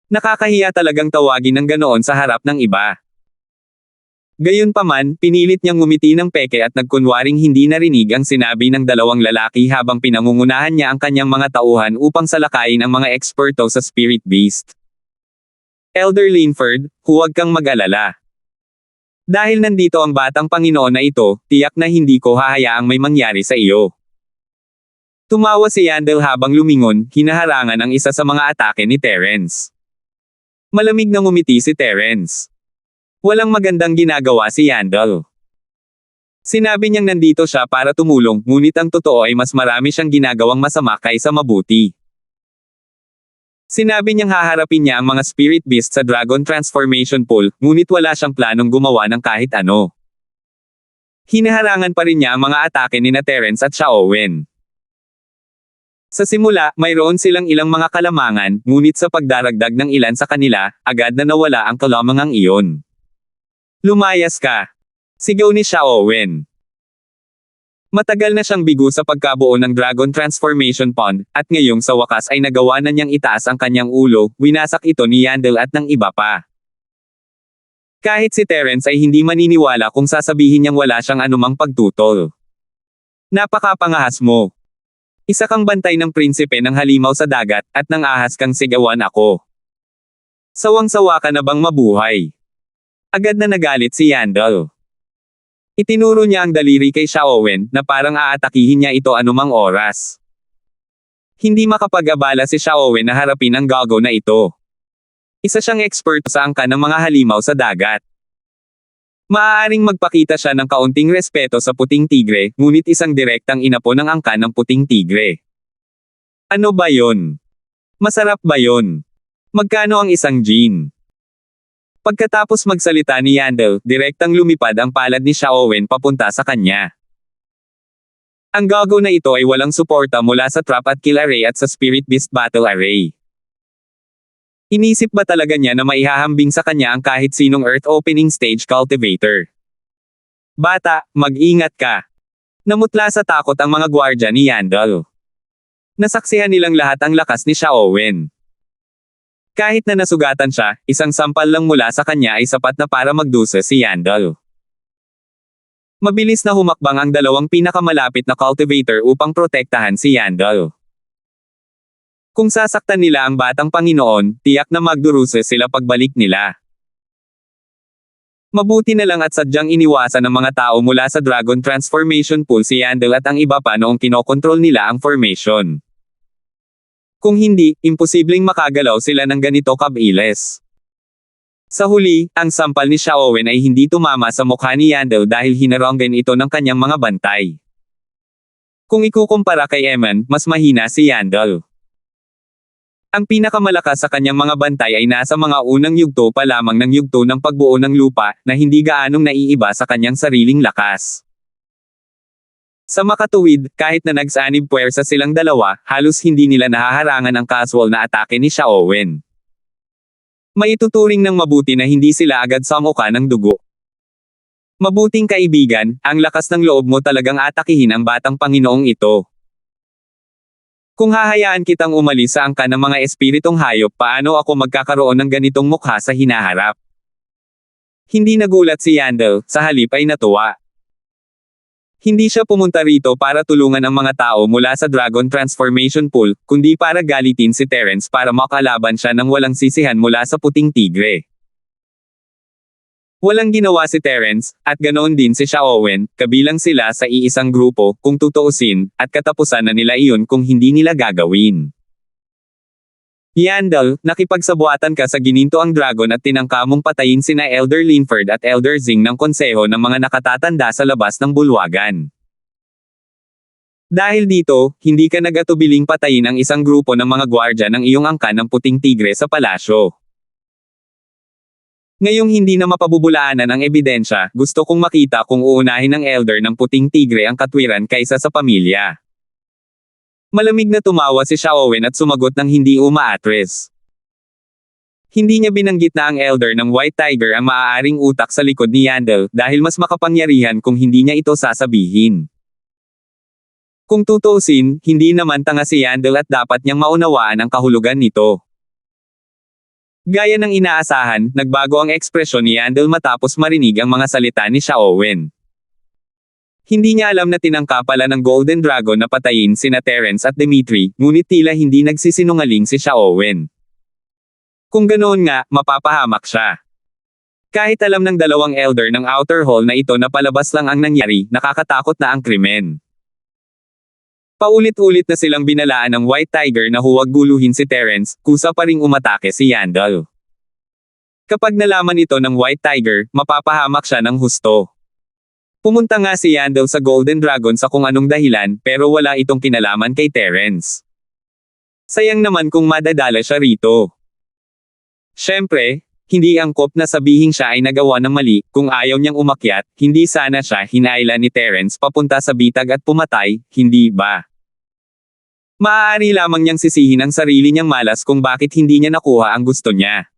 Nakakahiya talagang tawagin ng ganoon sa harap ng iba. Gayunpaman, pinilit niyang ngumiti ng peke at nagkunwaring hindi narinig ang sinabi ng dalawang lalaki habang pinangungunahan niya ang kanyang mga tauhan upang salakayin ang mga eksperto sa Spirit Beast. Elder Linford, huwag kang mag-alala. Dahil nandito ang batang Panginoon na ito, tiyak na hindi ko hahayaang may mangyari sa iyo. Tumawa si Yandel habang lumingon, hinaharangan ang isa sa mga atake ni Terence. Malamig na ngumiti si Terence. Walang magandang ginagawa si Yandel. Sinabi niyang nandito siya para tumulong, ngunit ang totoo ay mas marami siyang ginagawang masama kaysa mabuti. Sinabi niyang haharapin niya ang mga spirit beast sa Dragon Transformation Pool, ngunit wala siyang planong gumawa ng kahit ano. Hinaharangan pa rin niya ang mga atake ni Terence at Xiaowen. Sa simula, mayroon silang ilang mga kalamangan, ngunit sa pagdaragdag ng ilan sa kanila, agad na nawala ang kalamangang iyon. Lumayas ka! Sigaw ni Xiaowen. Matagal na siyang bigo sa pagkabuo ng Dragon Transformation Pond, at ngayong sa wakas ay nagawa na niyang itaas ang kanyang ulo, winasak ito ni Yandel at ng iba pa. Kahit si Terence ay hindi maniniwala kung sasabihin niyang wala siyang anumang pagtutol. Napakapangahas mo. Isa kang bantay ng prinsipe ng halimaw sa dagat, at nang ahas kang sigawan ako. Sawang-sawa ka na bang mabuhay? Agad na nagalit si Yandel. Itinuro niya ang daliri kay Xiaowen, na parang aatakihin niya ito anumang oras. Hindi makapag-abala si Xiaowen na harapin ang gago na ito. Isa siyang expert sa angka ng mga halimaw sa dagat. Maaaring magpakita siya ng kaunting respeto sa puting tigre, ngunit isang direktang inapo ng angka ng puting tigre. Ano ba yon? Masarap ba yon? Magkano ang isang gin? Pagkatapos magsalita ni Yandel, direktang lumipad ang palad ni Xiaowen papunta sa kanya. Ang gago na ito ay walang suporta mula sa Trap at Kill Array at sa Spirit Beast Battle Array. Inisip ba talaga niya na maihahambing sa kanya ang kahit sinong Earth Opening Stage Cultivator? Bata, mag-ingat ka. Namutla sa takot ang mga gwardya ni Yandel. Nasaksihan nilang lahat ang lakas ni Xiaowen. Kahit na nasugatan siya, isang sampal lang mula sa kanya ay sapat na para magdusa si Yandel. Mabilis na humakbang ang dalawang pinakamalapit na cultivator upang protektahan si Yandel. Kung sasaktan nila ang batang Panginoon, tiyak na magdurusa sila pagbalik nila. Mabuti na lang at sadyang iniwasan ng mga tao mula sa Dragon Transformation Pool si Yandel at ang iba pa noong kinokontrol nila ang formation. Kung hindi, imposibleng makagalaw sila ng ganito kabilis. Sa huli, ang sampal ni Xiaowen ay hindi tumama sa mukha ni Yandel dahil hinaranggan ito ng kanyang mga bantay. Kung ikukumpara kay Eman, mas mahina si Yandel. Ang pinakamalakas sa kanyang mga bantay ay nasa mga unang yugto pa lamang ng yugto ng pagbuo ng lupa, na hindi gaanong naiiba sa kanyang sariling lakas. Sa makatuwid, kahit na nagsanib puwersa silang dalawa, halos hindi nila nahaharangan ang casual na atake ni Xiaowen. Maituturing ng mabuti na hindi sila agad samuka ng dugo. Mabuting kaibigan, ang lakas ng loob mo talagang atakihin ang batang Panginoong ito. Kung hahayaan kitang umalis sa angka ng mga espiritong hayop, paano ako magkakaroon ng ganitong mukha sa hinaharap? Hindi nagulat si Yandel, sa halip ay natuwa. Hindi siya pumunta rito para tulungan ang mga tao mula sa Dragon Transformation Pool, kundi para galitin si Terence para makalaban siya ng walang sisihan mula sa puting tigre. Walang ginawa si Terence, at ganoon din si Xiaowen, kabilang sila sa iisang grupo, kung tutuusin, at katapusan na nila iyon kung hindi nila gagawin. Yandel, nakipagsabuatan ka sa gininto ang dragon at tinangka mong patayin sina Elder Linford at Elder Zing ng konseho ng mga nakatatanda sa labas ng bulwagan. Dahil dito, hindi ka nag-atubiling patayin ang isang grupo ng mga gwardya ng iyong angka ng puting tigre sa palasyo. Ngayong hindi na mapabubulaanan ang ebidensya, gusto kong makita kung uunahin ng Elder ng puting tigre ang katwiran kaysa sa pamilya. Malamig na tumawa si Xiaowen at sumagot ng hindi umaatres. Hindi niya binanggit na ang Elder ng White Tiger ang maaaring utak sa likod ni Yandel, dahil mas makapangyarihan kung hindi niya ito sasabihin. Kung tutuusin, hindi naman tanga si Yandel at dapat niyang maunawaan ang kahulugan nito. Gaya ng inaasahan, nagbago ang ekspresyon ni Yandel matapos marinig ang mga salita ni Xiaowen. Hindi niya alam na tinangka pala ng Golden Dragon na patayin sina Terence at Dimitri, ngunit tila hindi nagsisinungaling si Xiaowen. Kung ganoon nga, mapapahamak siya. Kahit alam ng dalawang elder ng outer hall na ito na palabas lang ang nangyari, nakakatakot na ang krimen. Paulit-ulit na silang binalaan ng White Tiger na huwag guluhin si Terence, kusa pa ring umatake si Yandel. Kapag nalaman ito ng White Tiger, mapapahamak siya ng husto. Pumunta nga si Yandel sa Golden Dragon sa kung anong dahilan, pero wala itong kinalaman kay Terence. Sayang naman kung madadala siya rito. Siyempre, hindi angkop na sabihing siya ay nagawa ng mali, kung ayaw niyang umakyat, hindi sana siya hinailan ni Terence papunta sa bitag at pumatay, hindi ba? Maaari lamang niyang sisihin ang sarili niyang malas kung bakit hindi niya nakuha ang gusto niya.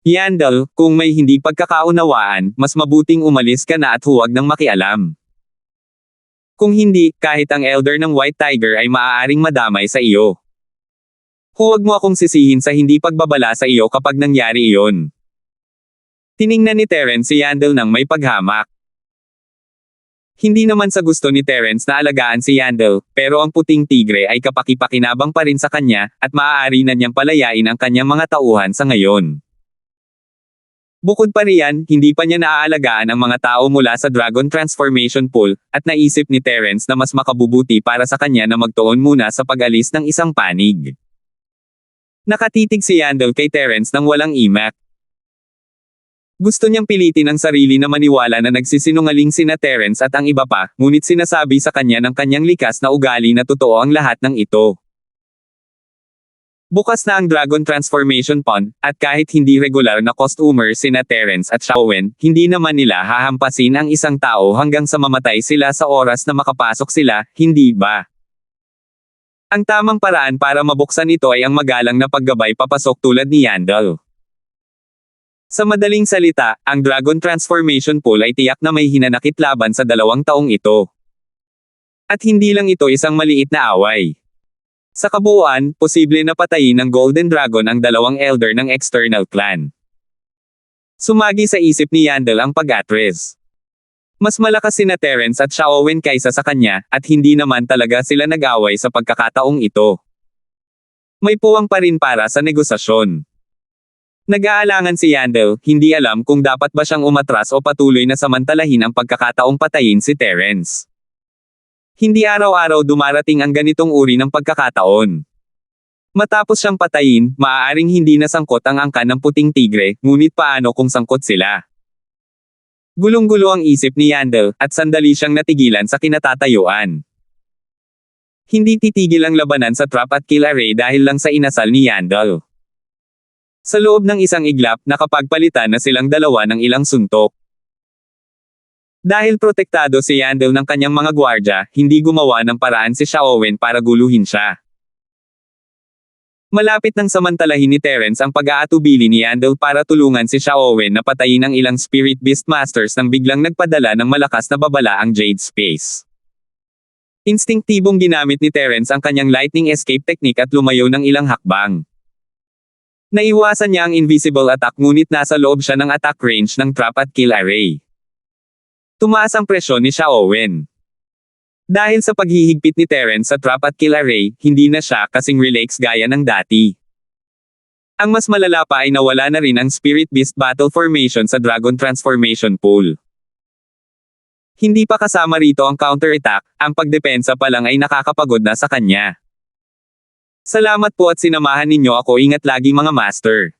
Yandel, kung may hindi pagkakaunawaan, mas mabuting umalis ka na at huwag nang makialam. Kung hindi, kahit ang elder ng White Tiger ay maaaring madamay sa iyo. Huwag mo akong sisihin sa hindi pagbabala sa iyo kapag nangyari iyon. Tiningnan ni Terence si Yandel ng may paghamak. Hindi naman sa gusto ni Terence na alagaan si Yandel, pero ang puting tigre ay kapaki-pakinabang pa rin sa kanya, at maaari na niyang palayain ang kanyang mga tauhan sa ngayon. Bukod pa riyan, hindi pa niya naaalagaan ang mga tao mula sa Dragon Transformation Pool, at naisip ni Terence na mas makabubuti para sa kanya na magtuon muna sa pag-alis ng isang panig. Nakatitig si Yandel kay Terence nang walang imak. Gusto niyang pilitin ang sarili na maniwala na nagsisinungaling sina Terence at ang iba pa, ngunit sinasabi sa kanya ng kanyang likas na ugali na totoo ang lahat ng ito. Bukas na ang Dragon Transformation Pond, at kahit hindi regular na customer sina Terence at Xiaowen, hindi naman nila hahampasin ang isang tao hanggang sa mamatay sila sa oras na makapasok sila, hindi ba? Ang tamang paraan para mabuksan ito ay ang magalang na paggabay papasok tulad ni Yandel. Sa madaling salita, ang Dragon Transformation Pool ay tiyak na may hinanakit laban sa 2 taong ito. At hindi lang ito isang maliit na away. Sa kabuuan, posible na patayin ng Golden Dragon ang 2 elder ng external clan. Sumagi sa isip ni Yandel ang pag-atres. Mas malakas sina Terence at Xiaowen kaysa sa kanya, at hindi naman talaga sila nag-away sa pagkakataong ito. May puwang pa rin para sa negosasyon. Nag-aalangan si Yandel, hindi alam kung dapat ba siyang umatras o patuloy na samantalahin ang pagkakataong patayin si Terence. Hindi araw-araw dumarating ang ganitong uri ng pagkakataon. Matapos siyang patayin, maaaring hindi na sangkot ang angkan ng puting tigre, ngunit paano kung sangkot sila? Gulong-gulo ang isip ni Yandel, at sandali siyang natigilan sa kinatatayuan. Hindi titigil ang labanan sa trap at kill array dahil lang sa inasal ni Yandel. Sa loob ng isang iglap, nakapagpalitan na silang dalawa ng ilang suntok. Dahil protektado si Yandel ng kanyang mga gwardya, hindi gumawa ng paraan si Xiaowen para guluhin siya. Malapit nang samantalahin ni Terence ang pag-aatubili ni Yandel para tulungan si Xiaowen na patayin ang ilang Spirit Beast Masters nang biglang nagpadala ng malakas na babala ang Jade Space. Instinktibong ginamit ni Terence ang kanyang lightning escape technique at lumayo ng ilang hakbang. Naiwasan niya ang invisible attack ngunit nasa loob siya ng attack range ng trap at kill array. Tumaas ang presyon ni Xiaowen. Dahil sa paghihigpit ni Terence sa trap at kill array, hindi na siya kasing relax gaya ng dati. Ang mas malala pa ay nawala na rin ang Spirit Beast Battle Formation sa Dragon Transformation Pool. Hindi pa kasama rito ang counter-attack, ang pagdepensa pa lang ay nakakapagod na sa kanya. Salamat po at sinamahan ninyo ako, ingat lagi mga master.